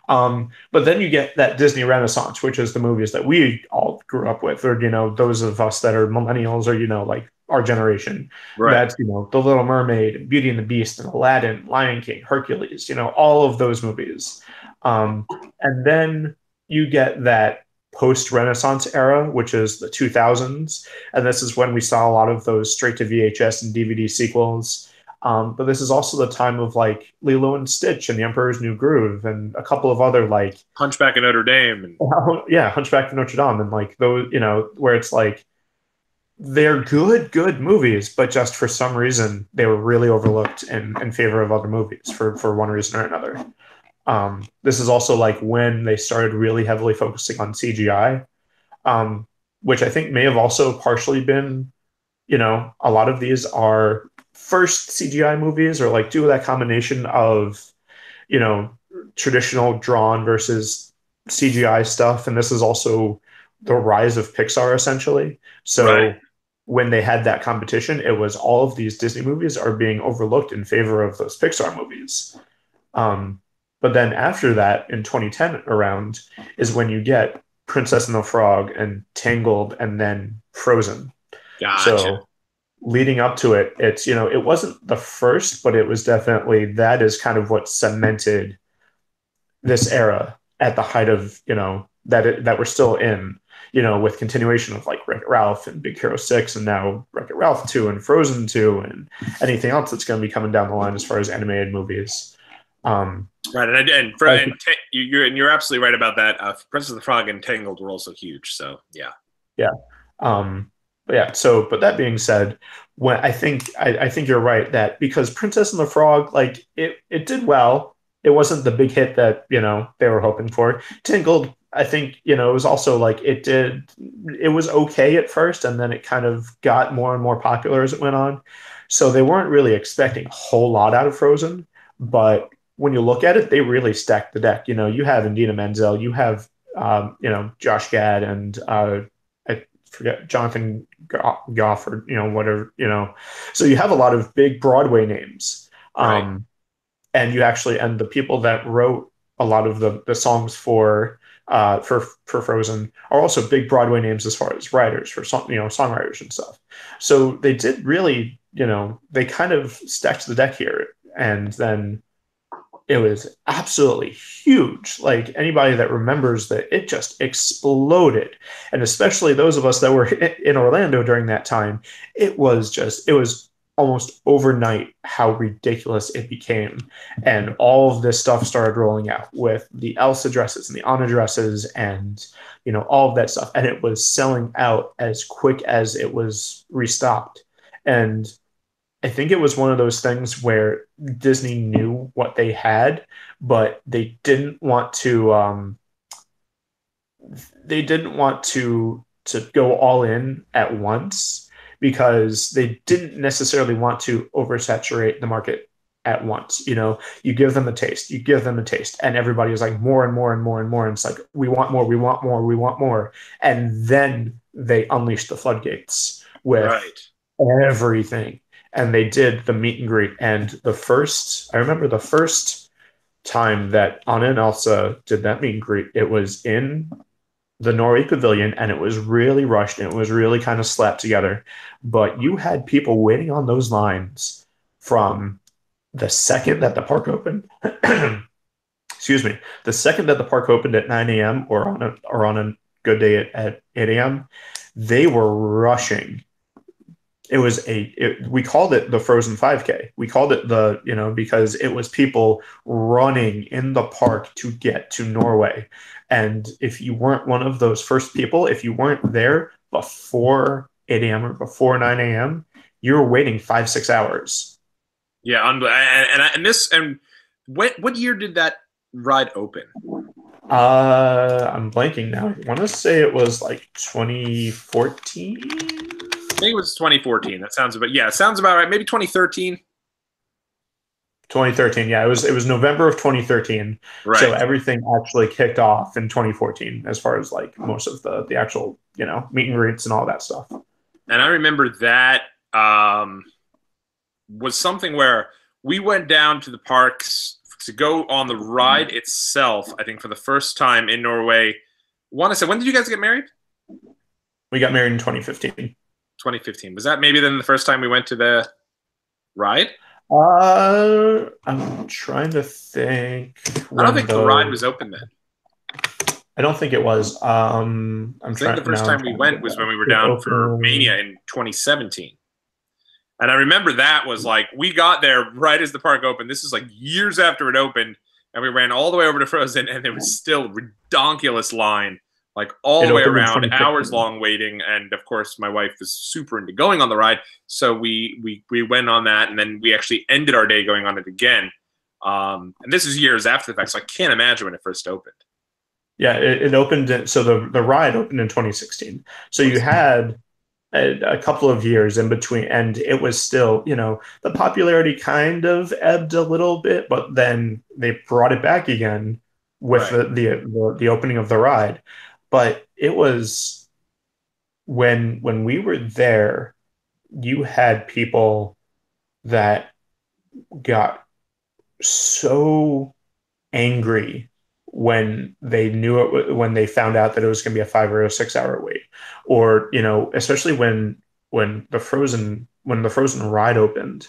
But then you get that Disney Renaissance, which is the movies that we all grew up with, or those of us that are millennials, or like our generation. Right. That's The Little Mermaid, Beauty and the Beast, and Aladdin, Lion King, Hercules. All of those movies. And then you get that post-Renaissance era, which is the 2000s, and this is when we saw a lot of those straight to VHS and DVD sequels. But this is also the time of like Lilo and Stitch and The Emperor's New Groove and a couple of other like Hunchback of Notre Dame and Hunchback of Notre Dame, and like those, where it's like they're good movies, but just for some reason they were really overlooked in favor of other movies for one reason or another. This is also like when they started really heavily focusing on CGI, which I think may have also partially been, a lot of these are first CGI movies, or like do that combination of, traditional drawn versus CGI stuff. And this is also the rise of Pixar, essentially. So right. When they had that competition, it was all of these Disney movies are being overlooked in favor of those Pixar movies. But then after that, in 2010 around, is when you get Princess and the Frog and Tangled and then Frozen. Gotcha. So leading up to it, it's, it wasn't the first, but it was definitely, that is kind of what cemented this era at the height of, that we're still in, with continuation of like Wreck-It Ralph and Big Hero 6, and now Wreck-It Ralph 2 and Frozen 2 and anything else that's going to be coming down the line as far as animated movies. Right, I you're absolutely right about that. Princess and the Frog and Tangled were also huge. So yeah, Yeah. But yeah. So, but that being said, when I think you're right that because Princess and the Frog, like it did well. It wasn't the big hit that they were hoping for. Tingled, I think it was also like it was okay at first, and then it kind of got more and more popular as it went on. So they weren't really expecting a whole lot out of Frozen, but when you look at it, they really stacked the deck. You have Indina Menzel, you have Josh Gad and I forget Jonathan Goff or whatever. So you have a lot of big Broadway names, right, and the people that wrote a lot of the songs for Frozen are also big Broadway names as far as writers for songwriters and stuff. So they did really they kind of stacked the deck here, and then it was absolutely huge. Like anybody that remembers that it just exploded. And especially those of us that were in Orlando during that time, it was almost overnight how ridiculous it became. And all of this stuff started rolling out with the Elsa dresses and the Anna dresses and, all of that stuff. And it was selling out as quick as it was restocked. And I think it was one of those things where Disney knew what they had, but they didn't want to go all in at once because they didn't necessarily want to oversaturate the market at once. You give them a taste, and everybody is like more and more and more and more. And it's like, we want more, we want more, we want more. And then they unleashed the floodgates with right. everything. And they did the meet and greet. And I remember the first time that Anna and Elsa did that meet and greet, it was in the Norway Pavilion, and it was really rushed and it was really kind of slapped together. But you had people waiting on those lines from the second that the park opened. Excuse me, the second that the park opened at 9 a.m. or on a good day at 8 a.m., they were rushing. We called it the Frozen 5K. We called it because it was people running in the park to get to Norway. And if you weren't one of those first people, if you weren't there before 8 a.m. or before 9 a.m., you were waiting 5-6 hours. Yeah, and what year did that ride open? I'm blanking now. I want to say it was like 2014. I think it was 2014. That sounds about right. Maybe 2013. 2013, yeah, it was November of 2013. Right. So everything actually kicked off in 2014, as far as like most of the actual meet and greets and all that stuff. And I remember that was something where we went down to the parks to go on the ride itself. I think for the first time in Norway. Want to say, when did you guys get married? We got married in 2015. 2015. Was that maybe then the first time we went to the ride? I'm trying to think. I don't think the ride was open then. I don't think it was. I think the first time we went was when we were down for Mania in 2017. And I remember that was like, we got there right as the park opened. This is like years after it opened. And we ran all the way over to Frozen, and there was still redonkulous line. Like all the way around, hours long waiting, and of course my wife was super into going on the ride, so we went on that, and then we actually ended our day going on it again. And this is years after the fact, so I can't imagine when it first opened. Yeah, it opened. So the ride opened in 2016. So you had a couple of years in between, and it was still the popularity kind of ebbed a little bit, but then they brought it back again with the opening of the ride. But it was when we were there, you had people that got so angry when they found out that it was going to be a 5 or a 6 hour wait, or especially when the Frozen ride opened,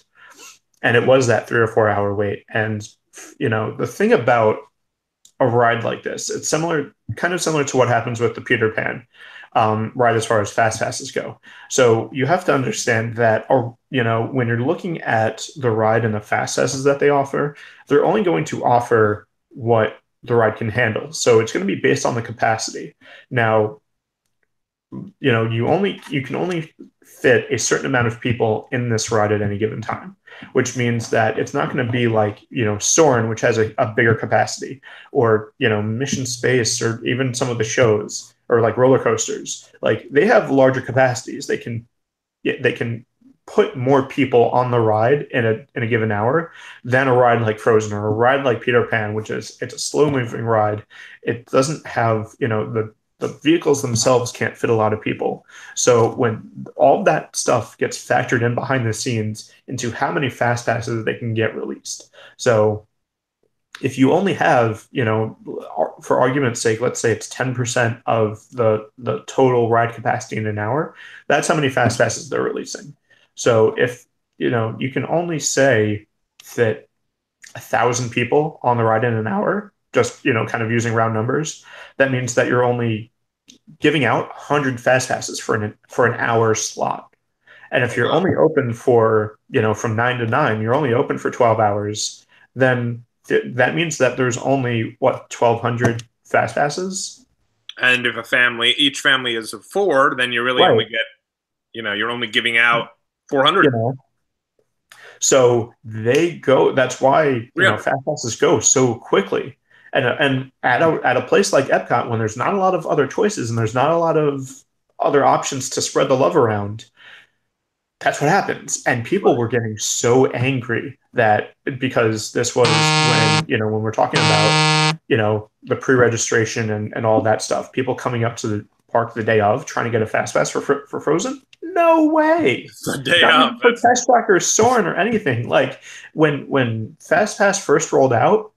and it was that 3 or 4 hour wait. And the thing about a ride like this, it's kind of similar to what happens with the Peter Pan ride as far as fast passes go. So you have to understand that, when you're looking at the ride and the fast passes that they offer, they're only going to offer what the ride can handle. So it's going to be based on the capacity. Now, you can only fit a certain amount of people in this ride at any given time, which means that it's not going to be like, Soarin', which has a bigger capacity, or, Mission Space, or even some of the shows, or like roller coasters. Like, they have larger capacities. They can put more people on the ride in a given hour than a ride like Frozen or a ride like Peter Pan, it's a slow moving ride. It doesn't have, the vehicles themselves can't fit a lot of people. So when all that stuff gets factored in behind the scenes into how many fast passes they can get released. So if you only have, for argument's sake, let's say it's 10% of the total ride capacity in an hour, that's how many fast passes they're releasing. So if, you can only say that 1,000 people on the ride in an hour, just, kind of using round numbers, that means that you're only giving out 100 fast passes for an hour slot. And if you're only open for, from 9 to 9, you're only open for 12 hours, then that means that there's only, 1,200 fast passes? And if each family is of 4, then you really Right. only get, you're only giving out 400. So that's why, fast passes go so quickly. And at a place like Epcot, when there's not a lot of other choices and there's not a lot of other options to spread the love around, that's what happens. And people were getting so angry that, because this was when we're talking about, the pre-registration and all that stuff, people coming up to the park the day of trying to get a fast pass for Frozen. No way. The day of. For Fast Track or Soarin' or anything. Like, when Fast Pass first rolled out,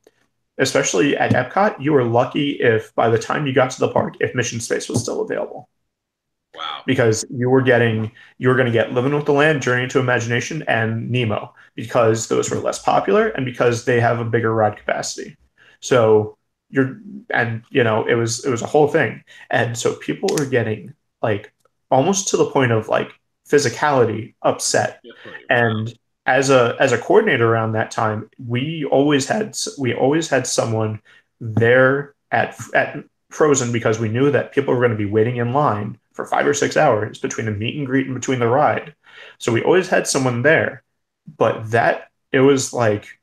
especially at Epcot, you were lucky if by the time you got to the park, if Mission Space was still available. Wow. Because you were going to get Living with the Land, Journey into Imagination, and Nemo, because those were less popular and because they have a bigger ride capacity. So it was a whole thing. And so people were getting, like, almost to the point of, like, physicality upset. And as a coordinator around that time, we always had someone there at Frozen, because we knew that people were going to be waiting in line for 5 or 6 hours between the meet and greet and between the ride. So we always had someone there. But it was like,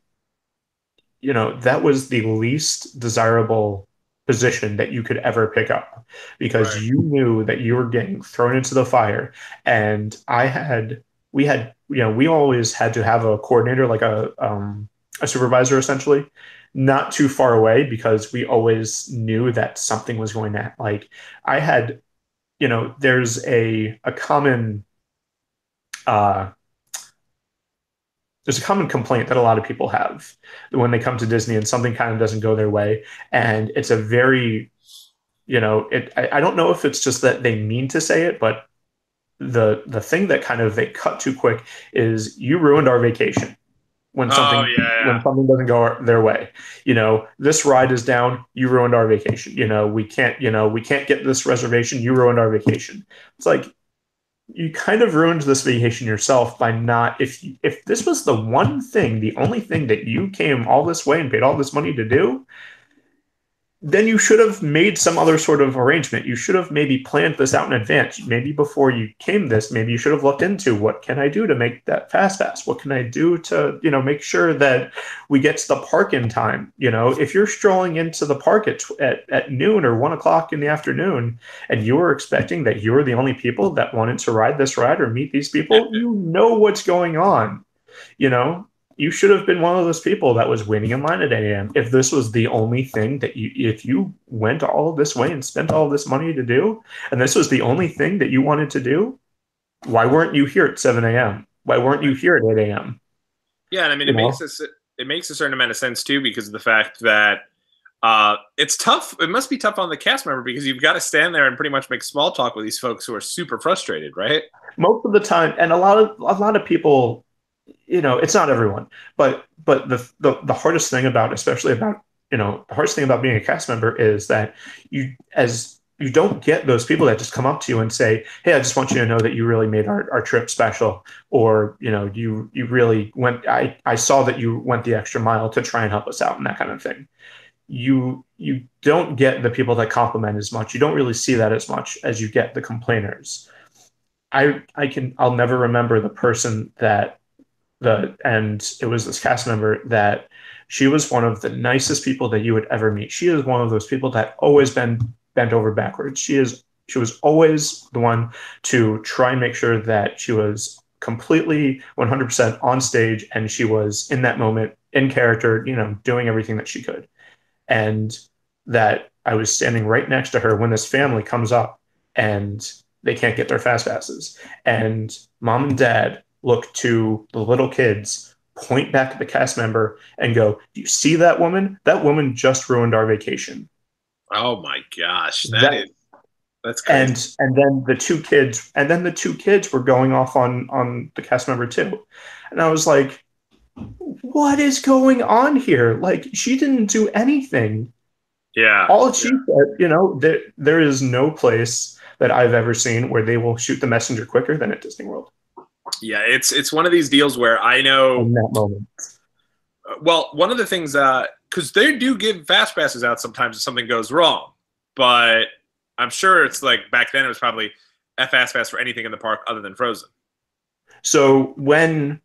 that was the least desirable position that you could ever pick up, because Right. you knew that you were getting thrown into the fire. And we always had to have a coordinator, like a supervisor, essentially, not too far away, because we always knew that something was going to, like, I had, there's a common there's a common complaint that a lot of people have when they come to Disney and something kind of doesn't go their way. And it's a very, I don't know if it's just that they mean to say it, but the thing that kind of they cut too quick is, you ruined our vacation when something when something doesn't go their way. This ride is down, you ruined our vacation. We can't get this reservation, you ruined our vacation. It's like, you kind of ruined this vacation yourself by not, if this was the only thing that you came all this way and paid all this money to do, then you should have made some other sort of arrangement. You should have maybe planned this out in advance. Maybe before you maybe you should have looked into, what can I do to make that fast pass? What can I do to, make sure that we get to the park in time? If you're strolling into the park at noon or 1 o'clock in the afternoon, and you were expecting that you were the only people that wanted to ride this ride or meet these people, you know what's going on. You should have been one of those people that was waiting in line at 8 a.m. If this was the only thing that if you went all this way and spent all this money to do, and this was the only thing that you wanted to do, why weren't you here at 7 a.m.? Why weren't you here at 8 a.m.? Yeah, and I mean, it makes a certain amount of sense too, because of the fact that it's tough. It must be tough on the cast member, because you've got to stand there and pretty much make small talk with these folks who are super frustrated, right? Most of the time, and a lot of people. It's not everyone, but the hardest thing about, the hardest thing about being a cast member is that you don't get those people that just come up to you and say, "Hey, I just want you to know that you really made our trip special," or, you really went, I saw that you went the extra mile to try and help us out, and that kind of thing. you don't get the people that compliment as much. You don't really see that as much as you get the complainers. I'll never remember the person that and it was this cast member that she was one of the nicest people that you would ever meet. She is one of those people that always been bent over backwards. She was always the one to try and make sure that she was completely 100% on stage and she was in that moment in character, doing everything that she could. And that I was standing right next to her when this family comes up and they can't get their fast passes. And mom and dad look to the little kids, point back at the cast member, and go, "Do you see that woman? That woman just ruined our vacation." Oh my gosh, that's crazy. And then the two kids were going off on the cast member too. And I was like, what is going on here? Like, she didn't do anything. Yeah. All she said, there is no place that I've ever seen where they will shoot the messenger quicker than at Disney World. Yeah, it's one of these deals where I know in that moment. Well, one of the things because they do give fast passes out sometimes if something goes wrong, but I'm sure it's like back then it was probably a fast pass for anything in the park other than Frozen. So when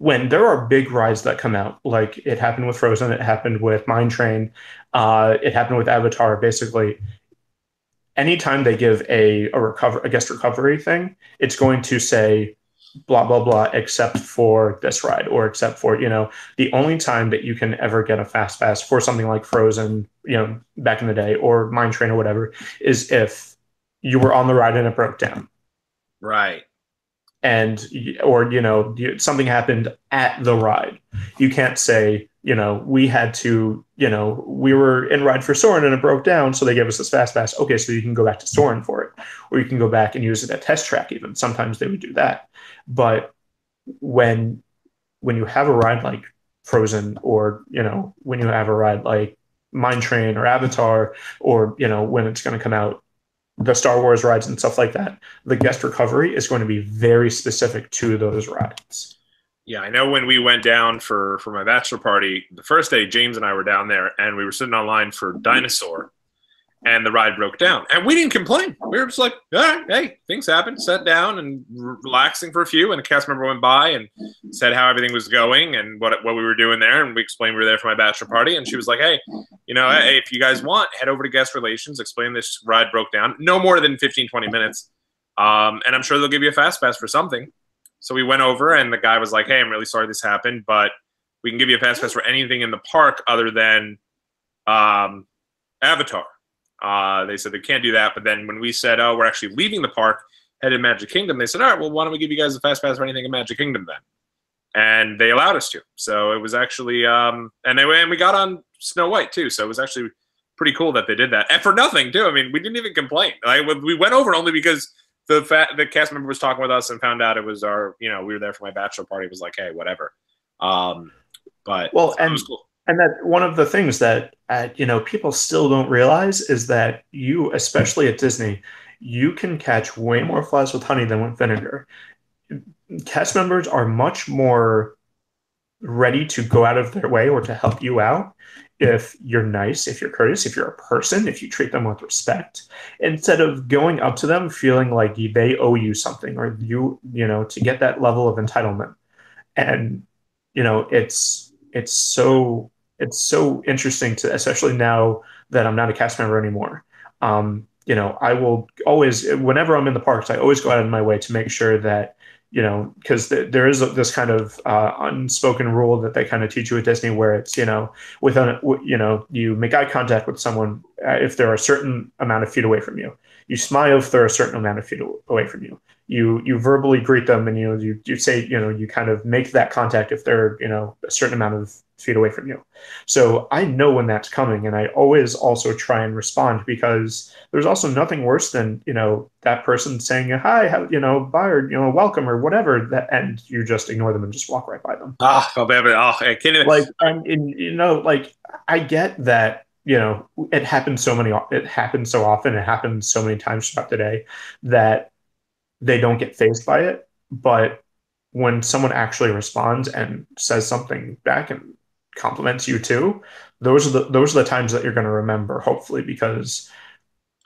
there are big rides that come out, like it happened with Frozen, it happened with Mine Train, it happened with Avatar. Basically, anytime they give a guest recovery thing, it's going to say blah blah blah, except for this ride, or except for the only time that you can ever get a fast pass for something like Frozen, back in the day, or Mine Train or whatever, is if you were on the ride and it broke down. Right. And or something happened at the ride. You can't say we had to we were in ride for Soarin' and it broke down, so they gave us this fast pass. Okay, so you can go back to Soarin' for it, or you can go back and use it at Test Track. Even sometimes they would do that. But when you have a ride like Frozen, or when you have a ride like Mine Train or Avatar, or when it's going to come out, the Star Wars rides and stuff like that, the guest recovery is going to be very specific to those rides. Yeah, I know when we went down for my bachelor party, the first day, James and I were down there, and we were sitting online for Dinosaur, and the ride broke down. And we didn't complain. We were just like, all right, hey, things happen. Sat down and relaxing for a few, and a cast member went by and said how everything was going and what we were doing there, and we explained we were there for my bachelor party, and she was like, hey, hey, if you guys want, head over to guest relations, explain this ride broke down. No more than 15, 20 minutes. And I'm sure they'll give you a fast pass for something. So we went over, and the guy was like, hey, I'm really sorry this happened, but we can give you a fast pass for anything in the park other than Avatar. They said they can't do that. But then when we said, oh, we're actually leaving the park, headed to Magic Kingdom, they said, all right, well, why don't we give you guys a fast pass for anything in Magic Kingdom then? And they allowed us to. So it was actually, and we got on Snow White too. So it was actually pretty cool that they did that. And for nothing too. I mean, we didn't even complain. Like, we went over only because the cast member was talking with us and found out it was our, we were there for my bachelor party. It was like, hey, whatever. But it was cool. And that one of the things that people still don't realize is that you, especially at Disney, you can catch way more flies with honey than with vinegar. Cast members are much more ready to go out of their way or to help you out if you're nice, if you're courteous, if you're a person, if you treat them with respect, instead of going up to them feeling like they owe you something, or to get that level of entitlement. And it's so interesting to, especially now that I'm not a cast member anymore. I will always, whenever I'm in the parks, I always go out of my way to make sure that, because there is this kind of unspoken rule that they kind of teach you at Disney, where it's, you make eye contact with someone if they're a certain amount of feet away from you. You smile if they're a certain amount of feet away from you. You verbally greet them, and you say, you kind of make that contact if they're a certain amount of feet away from you. So I know when that's coming, and I always also try and respond, because there's also nothing worse than that person saying hi, bye, or welcome, or whatever, and you just ignore them and just walk right by them. I can't even. Like, like, I get that it happens so often, it happens so many times throughout the day that they don't get fazed by it. But when someone actually responds and says something back and compliments you too, those are the times that you're going to remember, hopefully, because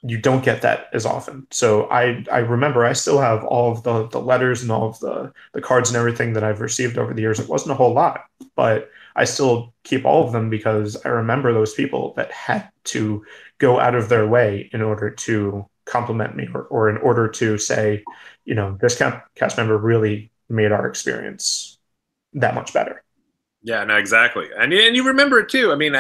you don't get that as often. So I remember I still have all of the letters and all of the cards and everything that I've received over the years. It wasn't a whole lot, but I still keep all of them because I remember those people that had to go out of their way in order to compliment me, or in order to say, this cast member really made our experience that much better. Yeah, no, exactly. And you remember it too. I mean,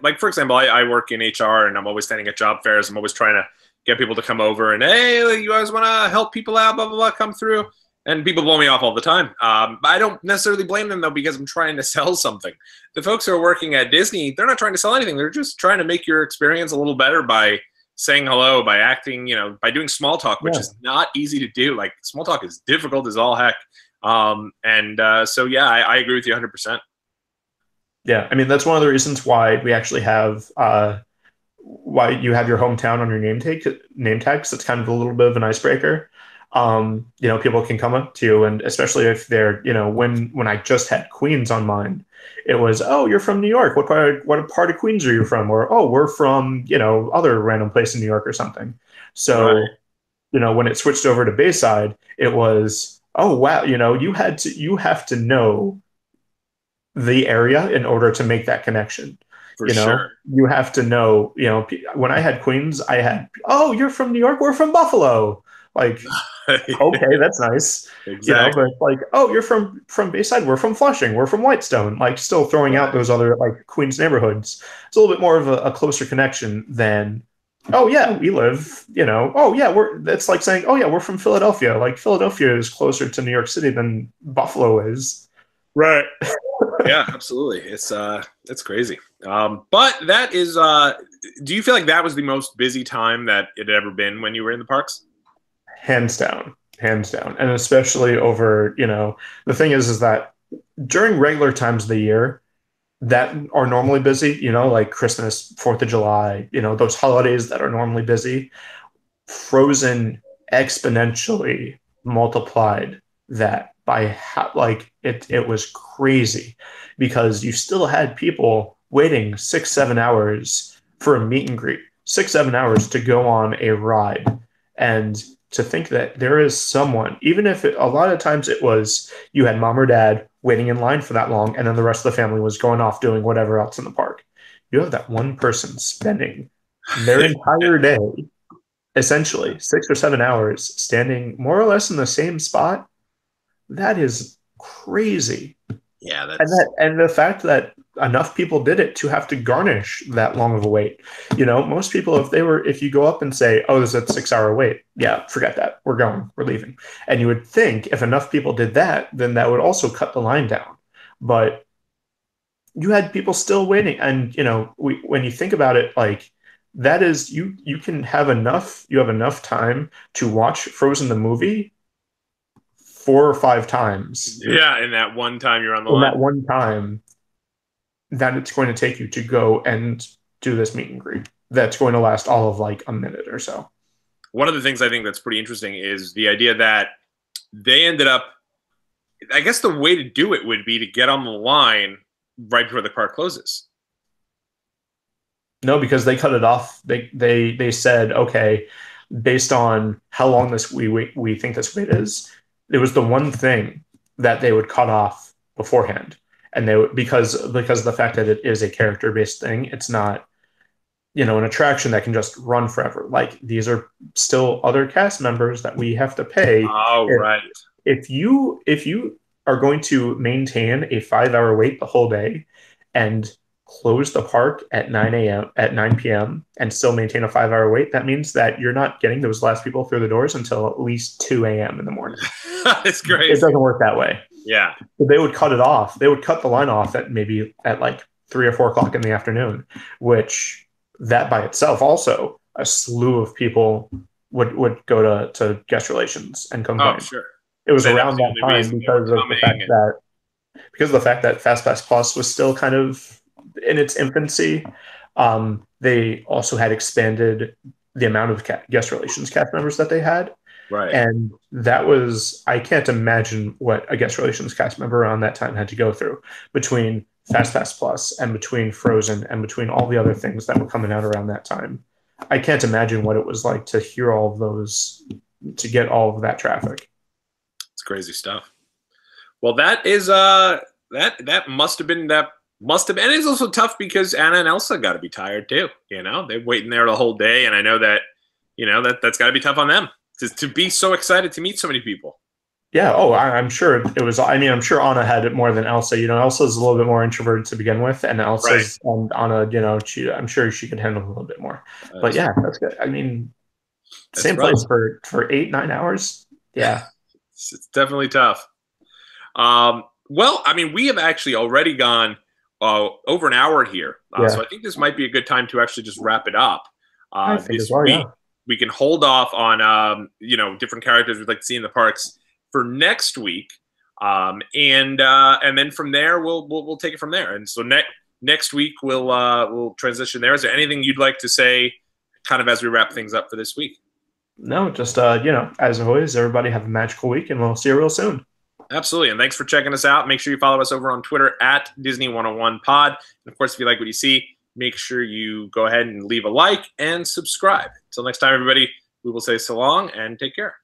like, for example, I work in HR and I'm always standing at job fairs. I'm always trying to get people to come over and, hey, like, you guys want to help people out, blah, blah, blah, come through. And people blow me off all the time. I don't necessarily blame them, though, because I'm trying to sell something. The folks who are working at Disney, they're not trying to sell anything. They're just trying to make your experience a little better by saying hello, by acting, by doing small talk, which is not easy to do. Like, small talk is difficult as all heck. So, yeah, I agree with you 100%. Yeah, I mean, that's one of the reasons why we actually have why you have your hometown on your name tag, because it's kind of a little bit of an icebreaker. People can come up to you, and especially if they're, when I just had Queens on mine, it was, oh, you're from New York. What part of Queens are you from? Or, oh, we're from, other random place in New York or something. So, Right. When it switched over to Bayside, it was, oh, wow, you have to know the area in order to make that connection. For sure. You have to know, when I had Queens, I had, oh, you're from New York, we're from Buffalo. Like, okay, that's nice. Exactly. But like, oh, you're from Bayside, we're from Flushing, we're from Whitestone. Like, still throwing out those other like Queens neighborhoods. It's a little bit more of a closer connection than, oh yeah, we live, oh yeah, it's like saying, oh yeah, we're from Philadelphia. Like, Philadelphia is closer to New York City than Buffalo is. Right. Yeah, absolutely. It's crazy. But that is, do you feel like that was the most busy time that it had ever been when you were in the parks? Hands down. And especially over, the thing is that during regular times of the year that are normally busy, like Christmas, 4th of July, those holidays that are normally busy, Frozen exponentially multiplied that by it was crazy, because you still had people waiting 6-7 hours for a meet and greet, 6-7 hours to go on a ride. And to think that there is someone, even if a lot of times it was you had mom or dad waiting in line for that long, and then the rest of the family was going off doing whatever else in the park. You have that one person spending their entire day, essentially 6 or 7 hours, standing more or less in the same spot. That is crazy. Yeah, and the fact that enough people did it to have to garnish that long of a wait. Most people, if you go up and say, oh, there's a 6-hour wait, yeah, forget that. We're leaving. And you would think if enough people did that, then that would also cut the line down. But you had people still waiting. And, when you think about it, like, that is, you have enough time to watch Frozen the movie 4 or 5 times. Yeah, in that one time you're on the line. That one time that it's going to take you to go and do this meet and greet. That's going to last all of like a minute or so. One of the things I think that's pretty interesting is the idea that they ended up, I guess the way to do it would be to get on the line right before the park closes. No, because they cut it off. They said, okay, based on how long we think this wait is, it was the one thing that they would cut off beforehand. And because of the fact that it is a character-based thing, it's not, an attraction that can just run forever. Like, these are still other cast members that we have to pay. Oh, right. If you are going to maintain a 5-hour wait the whole day and close the park at 9 p.m. and still maintain a 5-hour wait, that means that you're not getting those last people through the doors until at least 2 a.m. in the morning. It's crazy. It doesn't work that way. Yeah. So they would cut it off. They would cut the line off at like 3 or 4 o'clock in the afternoon, which that by itself also, a slew of people would go to guest relations and complain. Oh, sure. It was around that time because of the fact that FastPass Plus was still kind of in its infancy. They also had expanded the amount of guest relations cast members that they had. Right. And that was, I can't imagine what a guest relations cast member around that time had to go through between Fast Pass Plus and between Frozen and between all the other things that were coming out around that time, I can't imagine what it was like to hear all of those, to get all of that traffic. It's crazy stuff. Well, that is that must have been and it's also tough because Anna and Elsa got to be tired too. You know, they're waiting there the whole day, and I know that that's got to be tough on them to be so excited to meet so many people. Yeah. Oh, I'm sure it was. I mean, I'm sure Anna had it more than Elsa. You know, Elsa's a little bit more introverted to begin with, and Elsa's and Anna. You know, I'm sure she could handle a little bit more. But yeah, that's good. I mean, same place for 8-9 hours. Yeah, it's definitely tough. Well, I mean, we have actually already gone over an hour here, so I think this might be a good time to actually just wrap it up. I think as well, yeah. We can hold off on different characters we'd like to see in the parks for next week, and then from there we'll take it from there. And so next week we'll transition there. Is there anything you'd like to say, kind of as we wrap things up for this week? No, just as always, everybody have a magical week, and we'll see you real soon. Absolutely, and thanks for checking us out. Make sure you follow us over on Twitter at Disney101pod. And of course, if you like what you see, make sure you go ahead and leave a like and subscribe. Until next time, everybody, we will say so long and take care.